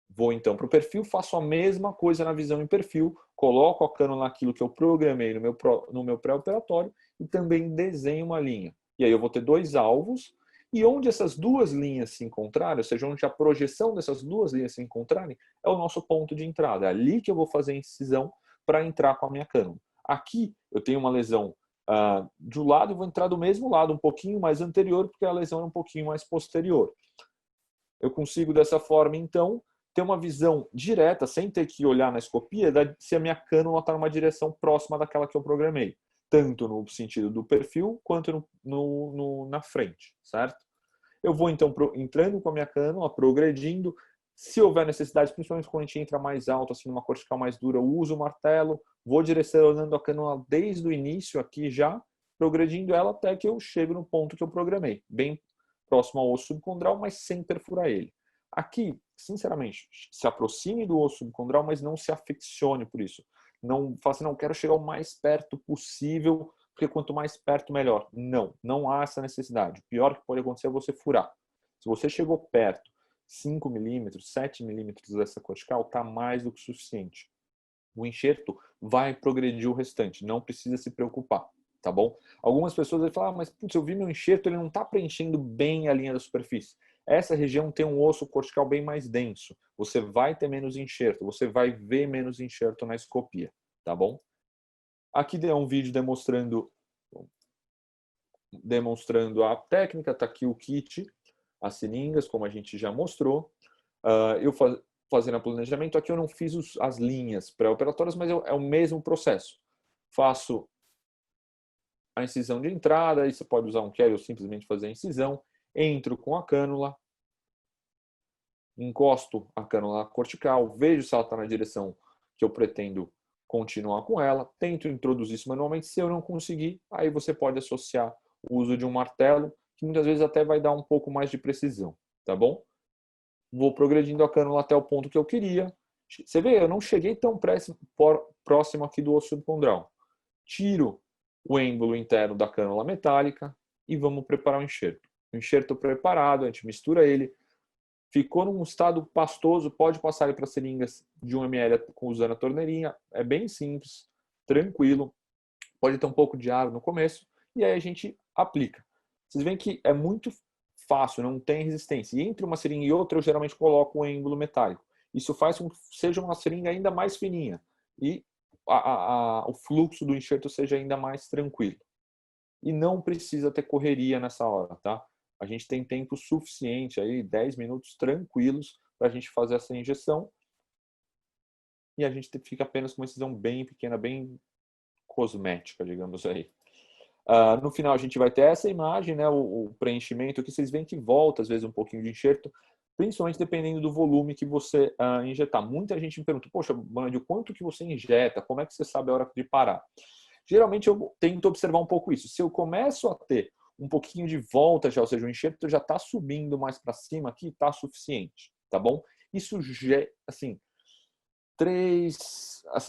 Vou então para o perfil, faço a mesma coisa na visão em perfil, coloco a cânula naquilo que eu programei no meu pré-operatório e também desenho uma linha. E aí eu vou ter dois alvos, e onde essas duas linhas se encontrarem, ou seja, onde a projeção dessas duas linhas se encontrarem, é o nosso ponto de entrada. É ali que eu vou fazer a incisão para entrar com a minha cânula. Aqui eu tenho uma lesão do lado e vou entrar do mesmo lado, um pouquinho mais anterior, porque a lesão é um pouquinho mais posterior. Eu consigo dessa forma, então, ter uma visão direta, sem ter que olhar na escopia, se a minha cânula está numa direção próxima daquela que eu programei. Tanto no sentido do perfil, quanto na frente, certo? Eu vou, então, entrando com a minha cânula, progredindo. Se houver necessidade, principalmente quando a gente entra mais alto, assim, numa cortical mais dura, eu uso o martelo, vou direcionando a cânula desde o início aqui já, progredindo ela até que eu chego no ponto que eu programei, bem próximo ao osso subcondral, mas sem perfurar ele. Aqui, sinceramente, se aproxime do osso subcondral, mas não se afixione por isso. Não faça, não, quero chegar o mais perto possível, porque quanto mais perto, melhor. Não há essa necessidade. O pior que pode acontecer é você furar. Se você chegou perto, 5 milímetros, 7 milímetros dessa cortical, está mais do que suficiente. O enxerto vai progredir o restante, não precisa se preocupar, tá bom? Algumas pessoas vão falar, mas putz, eu vi meu enxerto, ele não está preenchendo bem a linha da superfície. Essa região tem um osso cortical bem mais denso. Você vai ter menos enxerto, você vai ver menos enxerto na escopia, tá bom? Aqui é um vídeo demonstrando a técnica, tá aqui o kit, as seringas, como a gente já mostrou. Eu fazendo o planejamento, aqui eu não fiz as linhas pré-operatórias, mas é o mesmo processo. Faço a incisão de entrada, aí você pode usar um Kelly ou simplesmente fazer a incisão, entro com a cânula, encosto a cânula cortical, vejo se ela está na direção que eu pretendo continuar com ela, tento introduzir isso manualmente. Se eu não conseguir, aí você pode associar o uso de um martelo, que muitas vezes até vai dar um pouco mais de precisão, tá bom? Vou progredindo a cânula até o ponto que eu queria. Você vê, eu não cheguei tão próximo aqui do osso subcondral. Tiro o êmbolo interno da cânula metálica e vamos preparar o enxerto. O enxerto preparado, a gente mistura ele. Ficou num estado pastoso, pode passar ele para seringas de 1 ml usando a torneirinha. É bem simples, tranquilo. Pode ter um pouco de ar no começo e aí a gente aplica. Vocês veem que é muito fácil, não tem resistência. E entre uma seringa e outra, eu geralmente coloco um êmbolo metálico. Isso faz com que seja uma seringa ainda mais fininha e o fluxo do enxerto seja ainda mais tranquilo. E não precisa ter correria nessa hora, tá? A gente tem tempo suficiente, aí 10 minutos tranquilos para a gente fazer essa injeção. E a gente fica apenas com uma incisão bem pequena, bem cosmética, digamos aí. No final a gente vai ter essa imagem, né, o preenchimento, que vocês veem que volta às vezes um pouquinho de enxerto, principalmente dependendo do volume que você injetar. Muita gente me pergunta, poxa, Band, quanto que você injeta? Como é que você sabe a hora de parar? Geralmente eu tento observar um pouco isso. Se eu começo a ter um pouquinho de volta já, ou seja, o enxerto já está subindo mais para cima aqui, está suficiente, tá bom? Isso já, assim,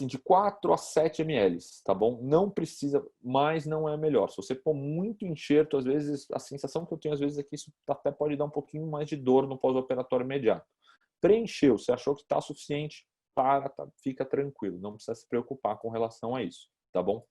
de 4 a 7 ml, tá bom? Não precisa, mais não é melhor. Se você pôr muito enxerto, às vezes, a sensação que eu tenho às vezes é que isso até pode dar um pouquinho mais de dor no pós-operatório imediato. Preencheu, você achou que está suficiente, fica tranquilo, não precisa se preocupar com relação a isso, tá bom?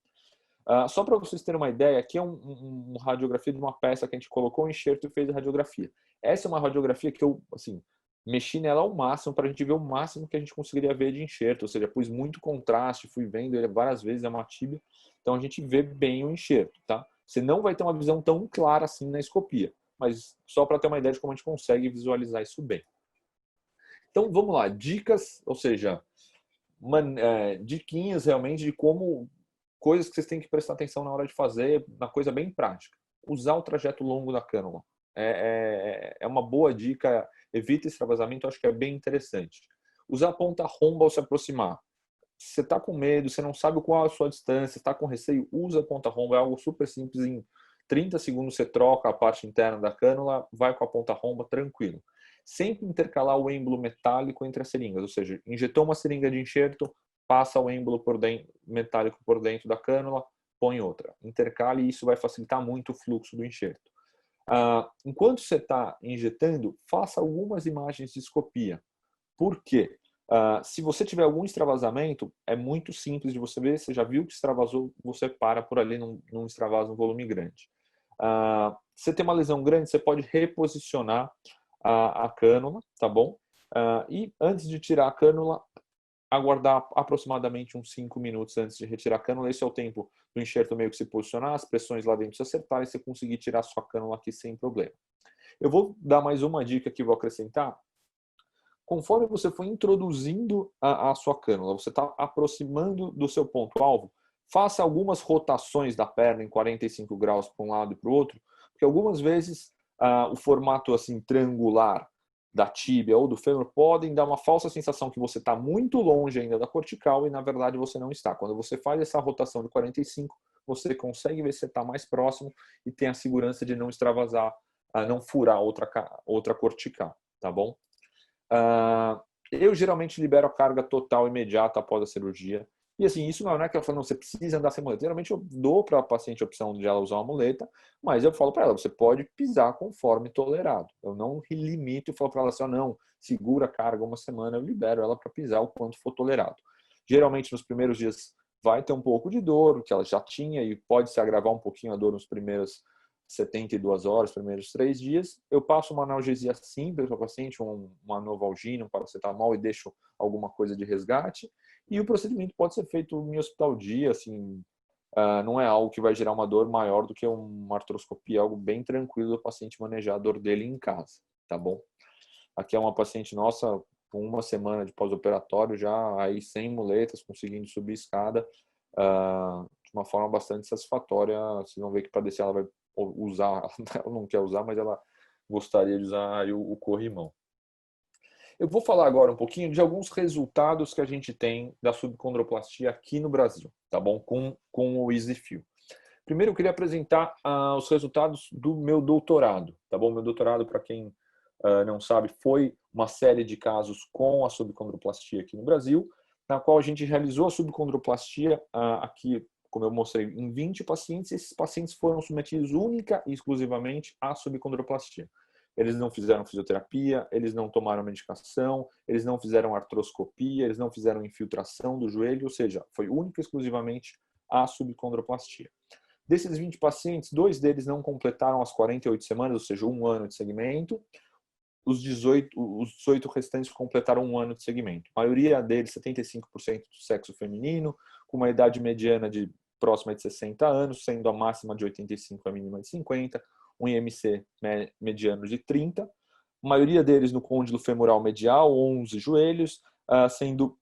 Só para vocês terem uma ideia, aqui é uma radiografia de uma peça que a gente colocou o enxerto e fez a radiografia. Essa é uma radiografia que eu, assim, mexi nela ao máximo para a gente ver o máximo que a gente conseguiria ver de enxerto, ou seja, pus muito contraste, fui vendo ele várias vezes, é uma tíbia, então a gente vê bem o enxerto, tá? Você não vai ter uma visão tão clara assim na escopia, mas só para ter uma ideia de como a gente consegue visualizar isso bem. Então vamos lá, dicas, ou seja, diquinhas realmente de como, coisas que vocês têm que prestar atenção na hora de fazer, uma coisa bem prática. Usar o trajeto longo da cânula. É uma boa dica, evita extravasamento, acho que é bem interessante. Usar a ponta romba ao se aproximar. Se você está com medo, você não sabe qual é a sua distância, está com receio, usa a ponta romba, é algo super simples, em 30 segundos você troca a parte interna da cânula, vai com a ponta romba, tranquilo. Sempre intercalar o êmbolo metálico entre as seringas, ou seja, injetou uma seringa de enxerto, passa o êmbolo metálico por dentro da cânula, põe outra. Intercale e isso vai facilitar muito o fluxo do enxerto. Enquanto você está injetando, faça algumas imagens de escopia. Por quê? Se você tiver algum extravasamento, é muito simples de você ver. Você já viu que extravasou, você para por ali, não extravasa um volume grande. Se você tem uma lesão grande, você pode reposicionar a cânula, tá bom? E antes de tirar a cânula, aguardar aproximadamente uns 5 minutos antes de retirar a cânula. Esse é o tempo do enxerto meio que se posicionar, as pressões lá dentro se acertarem e você conseguir tirar a sua cânula aqui sem problema. Eu vou dar mais uma dica que vou acrescentar. Conforme você for introduzindo a sua cânula, você está aproximando do seu ponto-alvo, faça algumas rotações da perna em 45 graus para um lado e para o outro, porque algumas vezes o formato assim triangular da tíbia ou do fêmur podem dar uma falsa sensação que você está muito longe ainda da cortical e na verdade você não está. Quando você faz essa rotação de 45, você consegue ver se você está mais próximo e tem a segurança de não extravasar, não furar outra cortical, tá bom? Eu geralmente libero a carga total imediata após a cirurgia. E assim, isso não é que eu falo, não, você precisa andar sem muleta. Geralmente eu dou para a paciente a opção de ela usar uma muleta, mas eu falo para ela, você pode pisar conforme tolerado. Eu não limito e falo para ela assim, não, segura a carga uma semana, eu libero ela para pisar o quanto for tolerado. Geralmente nos primeiros dias vai ter um pouco de dor, que ela já tinha, e pode se agravar um pouquinho a dor nos primeiros 72 horas, primeiros 3 dias. Eu passo uma analgesia simples para o paciente, uma novalgina, um paracetamol e deixo alguma coisa de resgate. E o procedimento pode ser feito em hospital dia, assim, não é algo que vai gerar uma dor maior do que uma artroscopia, algo bem tranquilo do paciente manejar a dor dele em casa, tá bom? Aqui é uma paciente nossa, com uma semana de pós-operatório, já aí sem muletas, conseguindo subir escada, de uma forma bastante satisfatória. Vocês vão ver que para descer ela vai usar, ela não quer usar, mas ela gostaria de usar aí o corrimão. Eu vou falar agora um pouquinho de alguns resultados que a gente tem da subcondroplastia aqui no Brasil, tá bom? Com o EasyFill. Primeiro eu queria apresentar os resultados do meu doutorado, tá bom? Meu doutorado, para quem não sabe, foi uma série de casos com a subcondroplastia aqui no Brasil, na qual a gente realizou a subcondroplastia aqui, como eu mostrei, em 20 pacientes. Esses pacientes foram submetidos única e exclusivamente à subcondroplastia. Eles não fizeram fisioterapia, eles não tomaram medicação, eles não fizeram artroscopia, eles não fizeram infiltração do joelho, ou seja, foi única e exclusivamente a subcondroplastia. Desses 20 pacientes, 2 deles não completaram as 48 semanas, ou seja, 1 ano de segmento. Os 18 restantes completaram 1 ano de segmento. A maioria deles, 75% do sexo feminino, com uma idade mediana de próxima de 60 anos, sendo a máxima de 85 e a mínima de 50, um IMC mediano de 30. A maioria deles no côndilo femoral medial, 11 joelhos, sendo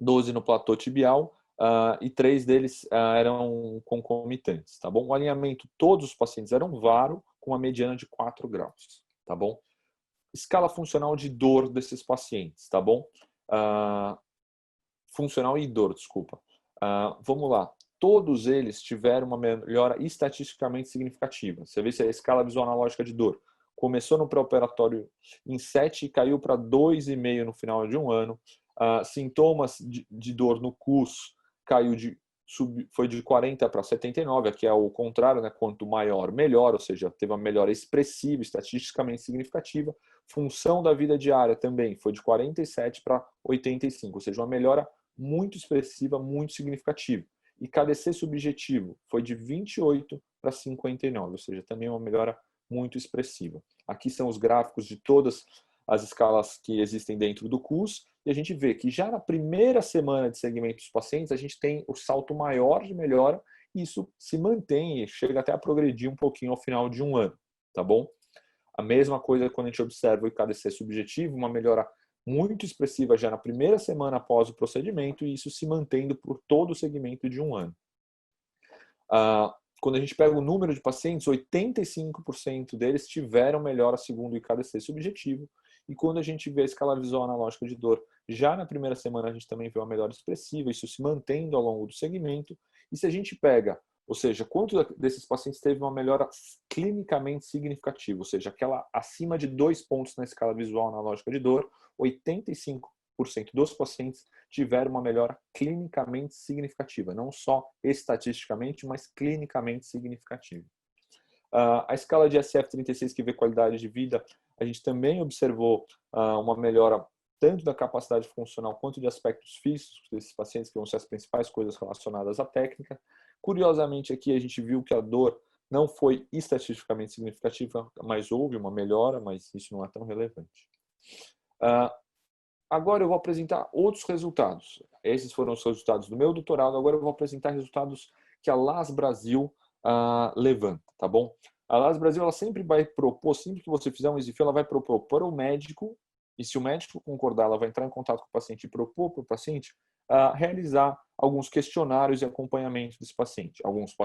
12 no platô tibial, e 3 deles eram concomitantes, tá bom? O alinhamento, todos os pacientes eram varo, com uma mediana de 4 graus, tá bom? Escala funcional de dor desses pacientes, tá bom? Funcional e dor, desculpa. Vamos lá. Todos eles tiveram uma melhora estatisticamente significativa. Você vê se a escala visual analógica de dor começou no pré-operatório em 7 e caiu para 2,5 no final de 1 ano. Sintomas de dor no CUS foi de 40 para 79, aqui é o contrário, né? Quanto maior, melhor, ou seja, teve uma melhora expressiva, estatisticamente significativa. Função da vida diária também foi de 47 para 85, ou seja, uma melhora muito expressiva, muito significativa. E KDC subjetivo foi de 28 para 59, ou seja, também uma melhora muito expressiva. Aqui são os gráficos de todas as escalas que existem dentro do CUS, e a gente vê que já na primeira semana de segmento dos pacientes, a gente tem o salto maior de melhora, e isso se mantém e chega até a progredir um pouquinho ao final de um ano, tá bom? A mesma coisa quando a gente observa o IKDC subjetivo, uma melhora muito expressiva já na primeira semana após o procedimento, e isso se mantendo por todo o segmento de um ano. Quando a gente pega o número de pacientes, 85% deles tiveram melhora segundo o IKDC subjetivo, e quando a gente vê a escala visual analógica de dor, já na primeira semana a gente também vê uma melhora expressiva, isso se mantendo ao longo do segmento. E se a gente pega, ou seja, quantos desses pacientes teve uma melhora clinicamente significativa, ou seja, aquela acima de 2 pontos na escala visual analógica de dor, 85% dos pacientes tiveram uma melhora clinicamente significativa, não só estatisticamente, mas clinicamente significativa. A escala de SF36, que vê qualidade de vida, a gente também observou uma melhora tanto da capacidade funcional quanto de aspectos físicos desses pacientes, que vão ser as principais coisas relacionadas à técnica. Curiosamente, aqui a gente viu que a dor não foi estatisticamente significativa, mas houve uma melhora, mas isso não é tão relevante. Agora eu vou apresentar outros resultados. Esses foram os resultados do meu doutorado. Agora eu vou apresentar resultados que a LAS Brasil levanta, tá bom? A LAS Brasil, ela sempre vai propor, sempre que você fizer um exifio, ela vai propor para o médico, e se o médico concordar, ela vai entrar em contato com o paciente e propor para o paciente realizar alguns questionários e acompanhamento desse paciente. Alguns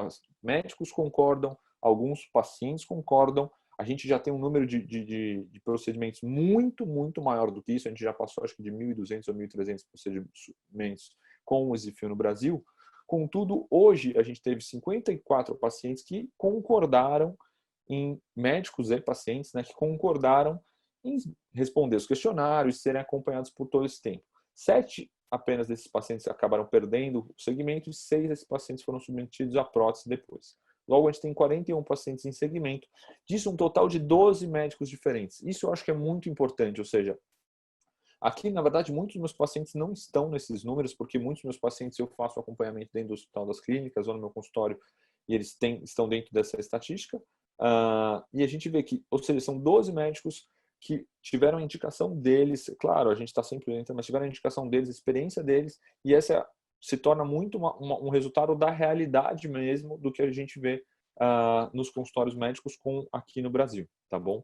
médicos concordam, alguns pacientes concordam. A gente já tem um número de procedimentos muito, muito maior do que isso. A gente já passou, acho que, de 1.200 ou 1.300 procedimentos com o exifio no Brasil. Contudo, hoje a gente teve 54 pacientes que concordaram médicos e pacientes, né, que concordaram em responder os questionários e serem acompanhados por todo esse tempo. 7 apenas desses pacientes acabaram perdendo o segmento e 6 desses pacientes foram submetidos à prótese depois. Logo, a gente tem 41 pacientes em segmento, disso um total de 12 médicos diferentes. Isso eu acho que é muito importante, ou seja, aqui, na verdade, muitos dos meus pacientes não estão nesses números, porque muitos dos meus pacientes eu faço acompanhamento dentro do Hospital das Clínicas ou no meu consultório e eles estão dentro dessa estatística. E a gente vê que, ou seja, são 12 médicos que tiveram a indicação deles, claro, a gente está sempre dentro, mas tiveram a indicação deles, a experiência deles, e essa se torna muito um resultado da realidade mesmo do que a gente vê nos consultórios médicos aqui no Brasil, tá bom?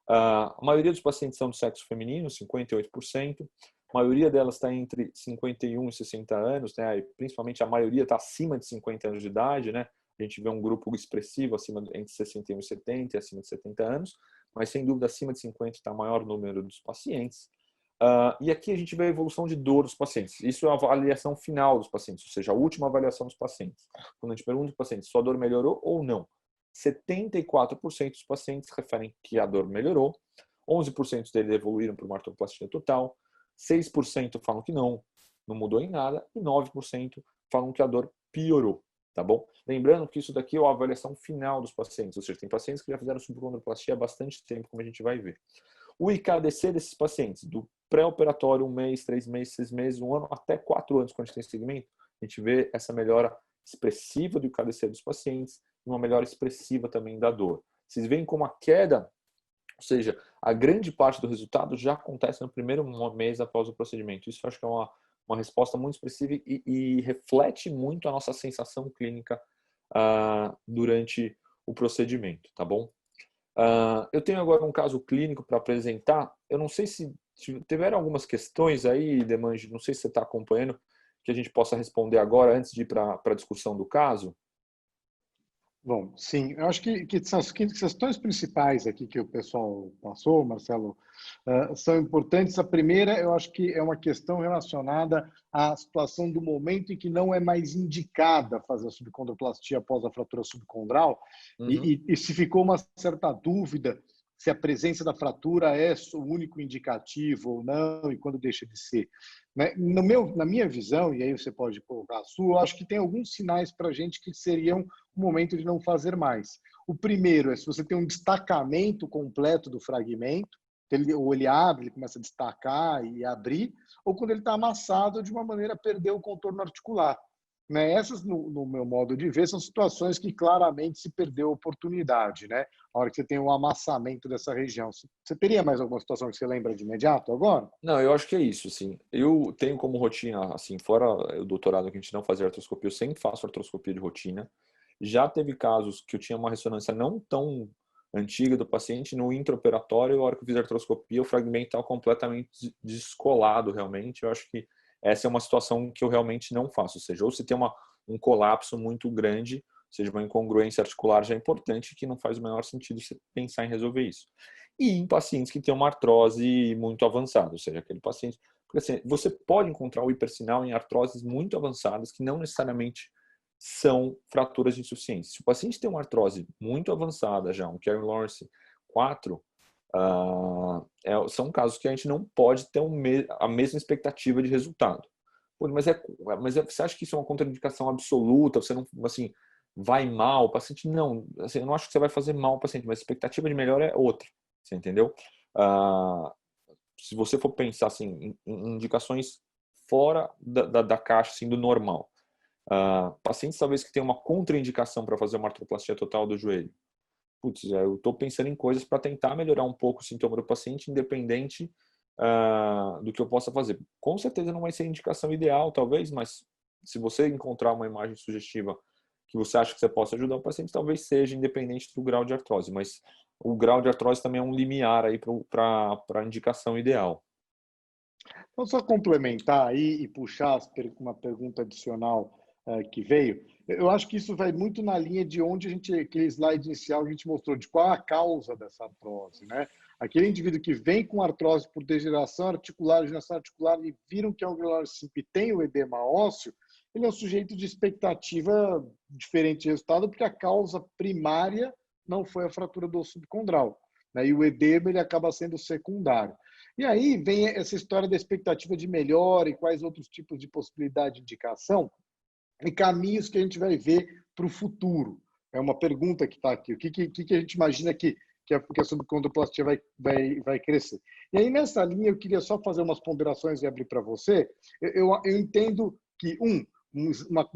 A maioria dos pacientes são do sexo feminino, 58%. A maioria delas está entre 51 e 60 anos, né? E principalmente a maioria está acima de 50 anos de idade, né? A gente vê um grupo expressivo entre 61 e 70 e acima de 70 anos, mas sem dúvida acima de 50 está o maior número dos pacientes. E aqui a gente vê a evolução de dor dos pacientes. Isso é a avaliação final dos pacientes, ou seja, a última avaliação dos pacientes. Quando a gente pergunta ao paciente se a dor melhorou ou não, 74% dos pacientes referem que a dor melhorou, 11% deles evoluíram para uma artroplastia total, 6% falam que não mudou em nada, e 9% falam que a dor piorou, tá bom? Lembrando que isso daqui é a avaliação final dos pacientes, ou seja, tem pacientes que já fizeram subcondroplastia há bastante tempo, como a gente vai ver. O IKDC desses pacientes, do pré-operatório, 1 mês, 3 meses, 6 meses, 1 ano, até 4 anos, quando a gente tem segmento, a gente vê essa melhora expressiva do IKDC dos pacientes, uma melhora expressiva também da dor. Vocês veem como a queda, ou seja, a grande parte do resultado já acontece no primeiro mês após o procedimento. Isso eu acho que é uma resposta muito expressiva e reflete muito a nossa sensação clínica durante o procedimento, tá bom? Eu tenho agora um caso clínico para apresentar. Eu não sei se tiveram algumas questões aí, Demange, não sei se você está acompanhando, que a gente possa responder agora, antes de ir para a discussão do caso. Bom, sim, eu acho que as questões principais aqui que o pessoal passou, Marcelo, são importantes. A primeira, eu acho que é uma questão relacionada à situação do momento em que não é mais indicada fazer a subcondroplastia após a fratura subcondral, e se ficou uma certa dúvida se a presença da fratura é o único indicativo ou não, e quando deixa de ser. Na minha visão, e aí você pode colocar a sua, eu acho que tem alguns sinais para a gente que seriam o momento de não fazer mais. O primeiro é se você tem um destacamento completo do fragmento, ou ele abre, ele começa a destacar e abrir, ou quando ele está amassado de uma maneira a perder o contorno articular. né? Essas, no meu modo de ver, são situações que claramente se perdeu a oportunidade, né? A hora que você tem um amassamento dessa região. Você teria mais alguma situação que você lembra de imediato agora? Não, eu acho que é isso, assim. Eu tenho como rotina, assim, fora o doutorado que a gente não fazia artroscopia, eu sempre faço artroscopia de rotina. Já teve casos que eu tinha uma ressonância não tão antiga do paciente, no intraoperatório, a hora que eu fiz a artroscopia, o fragmento estava completamente descolado, realmente. Eu acho que essa é uma situação que eu realmente não faço, ou seja, ou se tem um colapso muito grande, ou seja, uma incongruência articular já importante, que não faz o menor sentido você pensar em resolver isso. E em pacientes que têm uma artrose muito avançada, ou seja, aquele paciente... Porque assim, você pode encontrar o hipersinal em artroses muito avançadas que não necessariamente são fraturas de insuficiência. Se o paciente tem uma artrose muito avançada já, um Kerr-Lawrence 4, são casos que a gente não pode ter a mesma expectativa de resultado. Pô, você acha que isso é uma contraindicação absoluta? Você não, assim, vai mal o paciente? Não, assim, eu não acho que você vai fazer mal ao paciente, mas a expectativa de melhora é outra. Você entendeu? Ah, se você for pensar assim, em indicações fora da caixa, assim, do normal. Pacientes talvez que tenham uma contraindicação para fazer uma artroplastia total do joelho. Putz, eu estou pensando em coisas para tentar melhorar um pouco o sintoma do paciente, independente do que eu possa fazer. Com certeza não vai ser a indicação ideal, talvez, mas se você encontrar uma imagem sugestiva que você acha que você possa ajudar o paciente, talvez seja independente do grau de artrose, mas o grau de artrose também é um limiar aí para a indicação ideal. Então, só complementar aí e puxar uma pergunta adicional que veio, eu acho que isso vai muito na linha de onde aquele slide inicial a gente mostrou, de qual a causa dessa artrose, né? Aquele indivíduo que vem com artrose por degeneração articular, degeneração articular, e viram que é um granular simples e tem o edema ósseo, ele é um sujeito de expectativa diferente de resultado, porque a causa primária não foi a fratura do osso subcondral, né? E o edema ele acaba sendo secundário. E aí vem essa história da expectativa de melhora e quais outros tipos de possibilidade de indicação e caminhos que a gente vai ver para o futuro. É uma pergunta que está aqui. O que a gente imagina que a subcondroplastia vai crescer? E aí, nessa linha, eu queria só fazer umas ponderações e abrir para você. Eu entendo que, um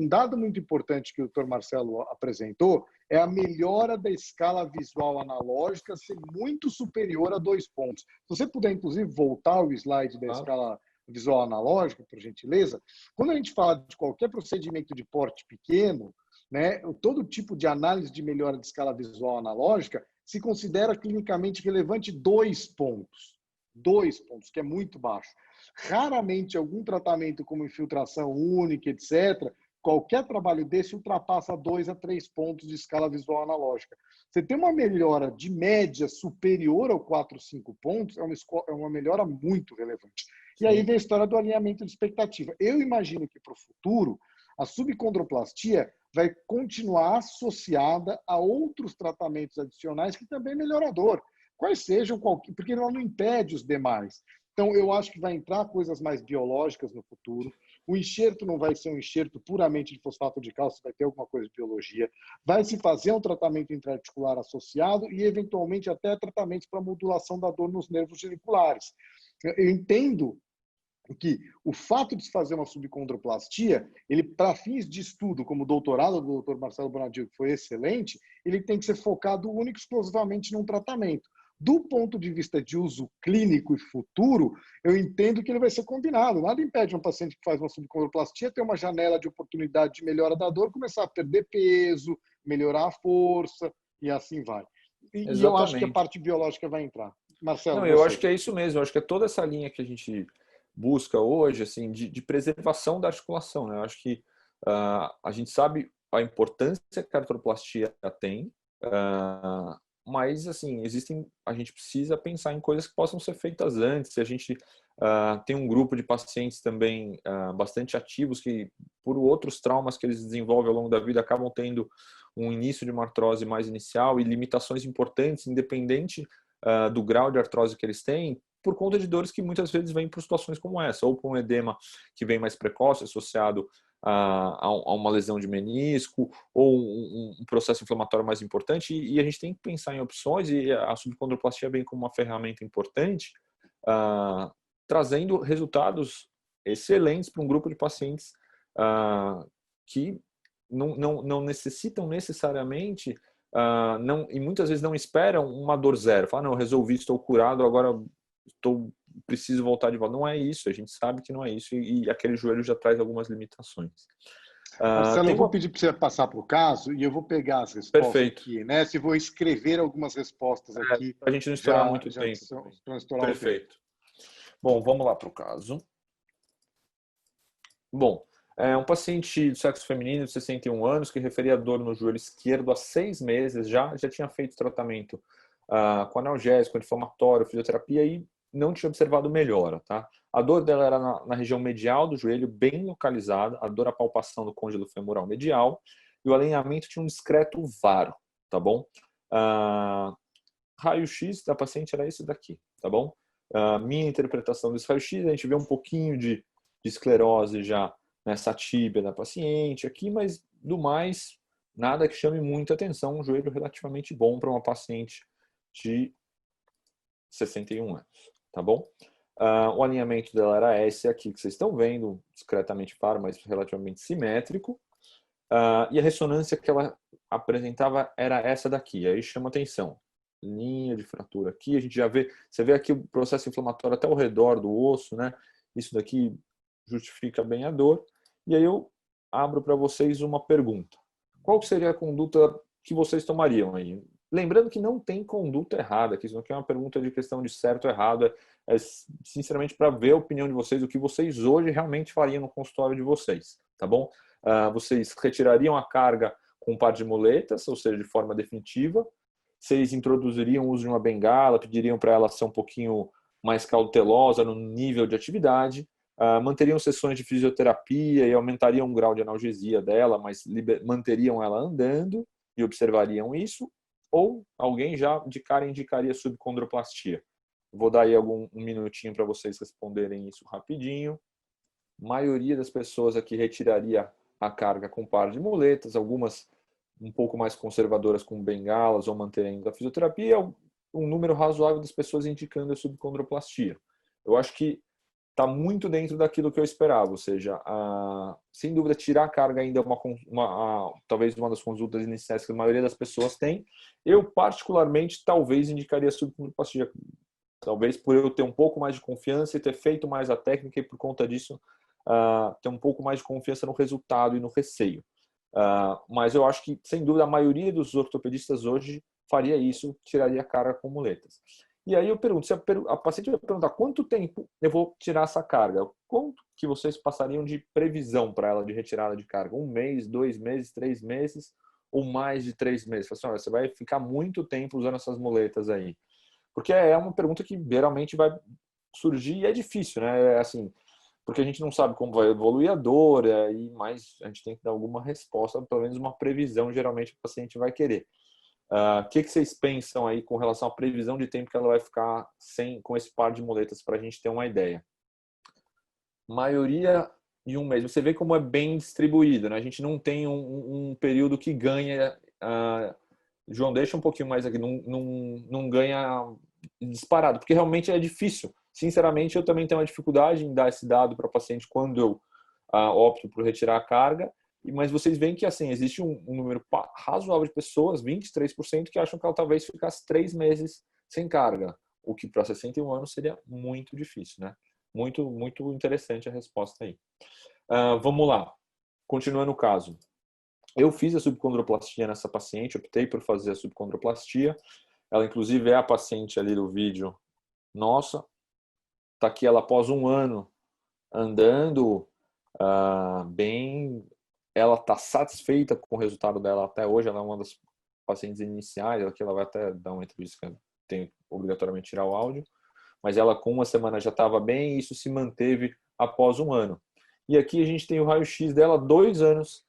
dado muito importante que o Dr. Marcelo apresentou é a melhora da escala visual analógica ser muito superior a 2 pontos. Se você puder, inclusive, voltar ao slide da escala visual analógica, por gentileza, quando a gente fala de qualquer procedimento de porte pequeno, né, todo tipo de análise de melhora de escala visual analógica se considera clinicamente relevante 2 pontos. 2 pontos, que é muito baixo. Raramente algum tratamento como infiltração única, etc., qualquer trabalho desse ultrapassa 2 a 3 pontos de escala visual analógica. Você tem uma melhora de média superior ao 4, 5 pontos, é uma melhora muito relevante. E aí vem a história do alinhamento de expectativa. Eu imagino que para o futuro, a subcondroplastia vai continuar associada a outros tratamentos adicionais que também é melhorador. Quais sejam, porque ela não impede os demais. Então, eu acho que vai entrar coisas mais biológicas no futuro. O enxerto não vai ser um enxerto puramente de fosfato de cálcio, vai ter alguma coisa de biologia. Vai se fazer um tratamento intraarticular associado e, eventualmente, até tratamentos para modulação da dor nos nervos geniculares. Eu entendo que o fato de se fazer uma subcondroplastia, ele, para fins de estudo, como o doutorado do Dr. Marcelo Bonadil, que foi excelente, ele tem que ser focado único e exclusivamente num tratamento. Do ponto de vista de uso clínico e futuro, eu entendo que ele vai ser combinado. Nada impede um paciente que faz uma subcondroplastia ter uma janela de oportunidade de melhora da dor, começar a perder peso, melhorar a força e assim vai. E eu acho que a parte biológica vai entrar. Marcelo, não, eu acho que é isso mesmo. Eu acho que é toda essa linha que a gente busca hoje, assim, de preservação da articulação, né? Eu acho que a gente sabe a importância que a artroplastia tem, mas, assim, a gente precisa pensar em coisas que possam ser feitas antes. A gente tem um grupo de pacientes também bastante ativos que, por outros traumas que eles desenvolvem ao longo da vida, acabam tendo um início de uma artrose mais inicial e limitações importantes, independente do grau de artrose que eles têm, por conta de dores que muitas vezes vêm por situações como essa, ou por um edema que vem mais precoce, associado a uma lesão de menisco, ou um processo inflamatório mais importante, e a gente tem que pensar em opções, e a subcondroplastia vem como uma ferramenta importante, trazendo resultados excelentes para um grupo de pacientes que não necessitam necessariamente, e muitas vezes não esperam uma dor zero. Fala, não, resolvi, estou curado, agora preciso voltar de volta. Não é isso, a gente sabe que não é isso, e aquele joelho já traz algumas limitações. Marcelo, eu vou pedir para você passar para o caso e eu vou pegar as respostas. Perfeito. Aqui, né? Se vou escrever algumas respostas aqui. Para a gente não estourar muito tempo. Perfeito. Bom, vamos lá para o caso. Bom, um paciente do sexo feminino de 61 anos que referia dor no joelho esquerdo há 6 meses, já tinha feito tratamento com analgésico, anti-inflamatório, fisioterapia e não tinha observado melhora, tá? A dor dela era na região medial do joelho, bem localizada, a dor, a palpação do côndilo femoral medial, e o alinhamento tinha um discreto varo, tá bom? Raio-x da paciente era esse daqui, tá bom? Minha interpretação desse raio-x, a gente vê um pouquinho de esclerose já nessa tíbia da paciente aqui, mas do mais, nada que chame muita atenção, um joelho relativamente bom para uma paciente de 61 anos, tá bom? O alinhamento dela era esse aqui que vocês estão vendo, discretamente paro, mas relativamente simétrico. E a ressonância que ela apresentava era essa daqui, aí chama atenção. Linha de fratura aqui, a gente já vê, você vê aqui o processo inflamatório até ao redor do osso, né? Isso daqui justifica bem a dor. E aí eu abro para vocês uma pergunta. Qual seria a conduta que vocês tomariam aí? Lembrando que não tem conduta errada, que isso não é uma pergunta de questão de certo ou errado, é sinceramente para ver a opinião de vocês, o que vocês hoje realmente fariam no consultório de vocês, tá bom? Vocês retirariam a carga com um par de muletas, ou seja, de forma definitiva, vocês introduziriam o uso de uma bengala, pediriam para ela ser um pouquinho mais cautelosa no nível de atividade, manteriam sessões de fisioterapia e aumentariam o grau de analgesia dela, mas manteriam ela andando e observariam isso, ou alguém já de cara indicaria subcondroplastia. Vou dar aí um minutinho para vocês responderem isso rapidinho. A maioria das pessoas aqui retiraria a carga com par de muletas, algumas um pouco mais conservadoras com bengalas ou mantendo a fisioterapia, um número razoável das pessoas indicando a subcondroplastia. Eu acho que está muito dentro daquilo que eu esperava, ou seja, sem dúvida tirar a carga ainda é talvez uma das consultas iniciais que a maioria das pessoas tem. Eu particularmente talvez indicaria subcondroplastia, talvez por eu ter um pouco mais de confiança e ter feito mais a técnica e por conta disso ter um pouco mais de confiança no resultado e no receio. Mas eu acho que sem dúvida a maioria dos ortopedistas hoje faria isso, tiraria a carga com muletas. E aí eu pergunto, se a paciente vai perguntar quanto tempo eu vou tirar essa carga, quanto que vocês passariam de previsão para ela de retirada de carga? 1 mês, 2 meses, 3 meses ou mais de 3 meses? Assim, olha, você vai ficar muito tempo usando essas muletas aí. Porque é uma pergunta que geralmente vai surgir e é difícil, né? Assim, porque a gente não sabe como vai evoluir a dor, mas a gente tem que dar alguma resposta, pelo menos uma previsão, geralmente o paciente vai querer. O que vocês pensam aí com relação à previsão de tempo que ela vai ficar com esse par de muletas para a gente ter uma ideia? Maioria de 1 mês. Você vê como é bem distribuído, né? A gente não tem um período que ganha. João, deixa um pouquinho mais aqui. Não ganha disparado, porque realmente é difícil. Sinceramente, eu também tenho uma dificuldade em dar esse dado para o paciente quando eu opto por retirar a carga. Mas vocês veem que assim existe um número razoável de pessoas, 23%, que acham que ela talvez ficasse 3 meses sem carga, o que para 61 anos seria muito difícil, né? Muito, muito interessante a resposta aí. Vamos lá. Continuando o caso. Eu fiz a subcondroplastia nessa paciente, optei por fazer a subcondroplastia. Ela, inclusive, é a paciente ali do vídeo nossa. Está aqui ela após 1 ano andando bem. Ela está satisfeita com o resultado dela até hoje. Ela é uma das pacientes iniciais. Aqui ela vai até dar uma entrevista, tem obrigatoriamente tirar o áudio. Mas ela com 1 semana já estava bem e isso se manteve após 1 ano. E aqui a gente tem o raio-x dela 2 anos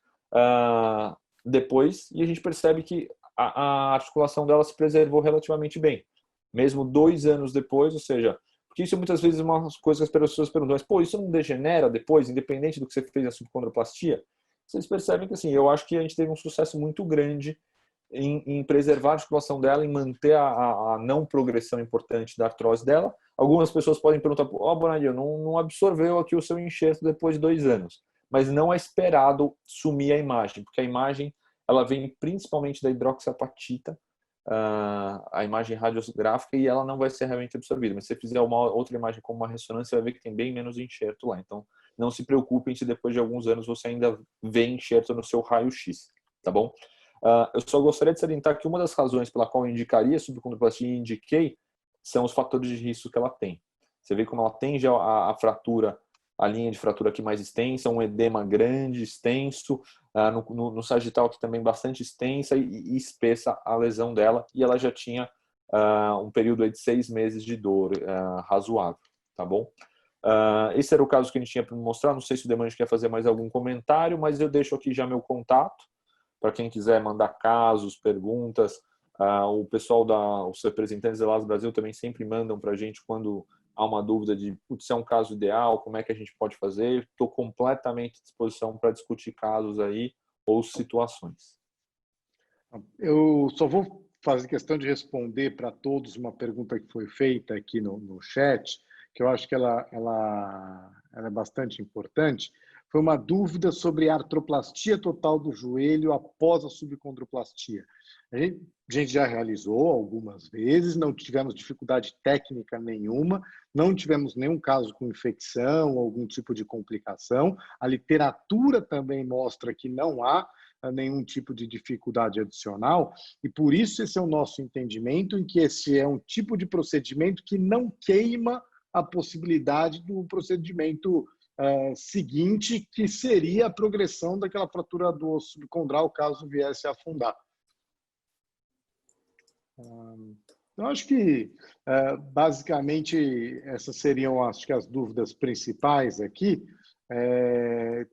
depois e a gente percebe que a articulação dela se preservou relativamente bem. Mesmo 2 anos depois, ou seja, porque isso muitas vezes é uma coisa que as pessoas perguntam, mas pô, isso não degenera depois, independente do que você fez na subcondroplastia? Vocês percebem que assim, eu acho que a gente teve um sucesso muito grande em preservar a articulação dela, em manter a não progressão importante da artrose dela. Algumas pessoas podem perguntar, Bonadio, não absorveu aqui o seu enxerto depois de 2 anos. mas não é esperado sumir a imagem, porque a imagem ela vem principalmente da hidroxiapatita, a imagem radiográfica, e ela não vai ser realmente absorvida. Mas se você fizer uma outra imagem como uma ressonância, você vai ver que tem bem menos enxerto lá. Então, não se preocupem se depois de alguns anos você ainda vê enxerto no seu raio-x, tá bom? Eu só gostaria de salientar que uma das razões pela qual eu indicaria a subcondroplastia e indiquei são os fatores de risco que ela tem. Você vê como ela tem já a fratura, a linha de fratura aqui mais extensa, um edema grande, extenso, no sagital aqui também bastante extensa e espessa a lesão dela, e ela já tinha um período aí de 6 meses de dor razoável, tá bom? Esse era o caso que a gente tinha para mostrar. Não sei se o Demange quer fazer mais algum comentário, mas eu deixo aqui já meu contato para quem quiser mandar casos, perguntas. O pessoal os representantes da LAS Brasil também sempre mandam para a gente quando há uma dúvida de se é um caso ideal, como é que a gente pode fazer. Estou completamente à disposição para discutir casos aí ou situações. Eu só vou fazer questão de responder para todos uma pergunta que foi feita aqui no chat, que eu acho que ela é bastante importante. Foi uma dúvida sobre a artroplastia total do joelho após a subcondroplastia. A gente já realizou algumas vezes, não tivemos dificuldade técnica nenhuma, não tivemos nenhum caso com infecção, algum tipo de complicação. A literatura também mostra que não há nenhum tipo de dificuldade adicional, e por isso esse é o nosso entendimento, em que esse é um tipo de procedimento que não queima a possibilidade do procedimento seguinte, que seria a progressão daquela fratura do osso subcondral, caso viesse a afundar. Eu acho que, basicamente, essas seriam, acho que, as dúvidas principais aqui.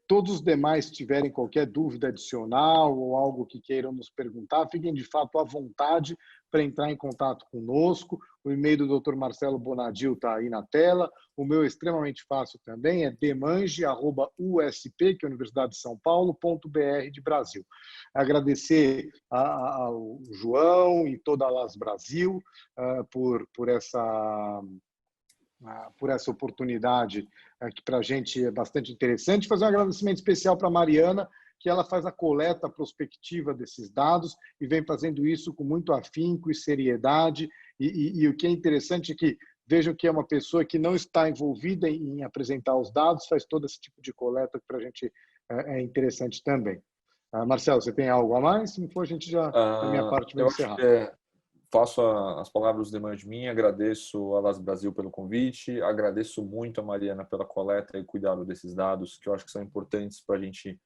Todos os demais, se tiverem qualquer dúvida adicional ou algo que queiram nos perguntar, fiquem de fato à vontade para entrar em contato conosco. O e-mail do Dr. Marcelo Bonadil está aí na tela. O meu é extremamente fácil também, é demange@usp, que é a Universidade de São Paulo.br de Brasil. Agradecer ao João e toda a LAS Brasil por essa oportunidade, que para a gente é bastante interessante. Fazer um agradecimento especial para a Mariana, que ela faz a coleta prospectiva desses dados e vem fazendo isso com muito afinco e seriedade. E o que é interessante é que vejam que é uma pessoa que não está envolvida em apresentar os dados, faz todo esse tipo de coleta que para a gente é interessante também. Marcelo, você tem algo a mais? Se não for, a gente já, da minha parte, vai encerrar. Faço as palavras de mim, agradeço a LAS Brasil pelo convite, agradeço muito a Mariana pela coleta e cuidado desses dados, que eu acho que são importantes para a gente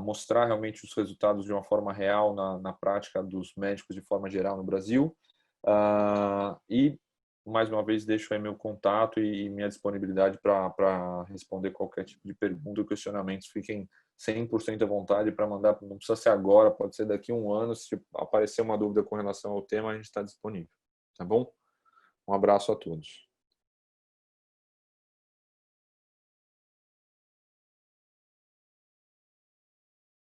mostrar realmente os resultados de uma forma real na prática dos médicos de forma geral no Brasil. E, mais uma vez, deixo aí meu contato e minha disponibilidade para responder qualquer tipo de pergunta ou questionamentos. Fiquem 100% à vontade para mandar, não precisa ser agora, pode ser daqui a um ano. Se aparecer uma dúvida com relação ao tema, a gente está disponível. Tá bom? Um abraço a todos.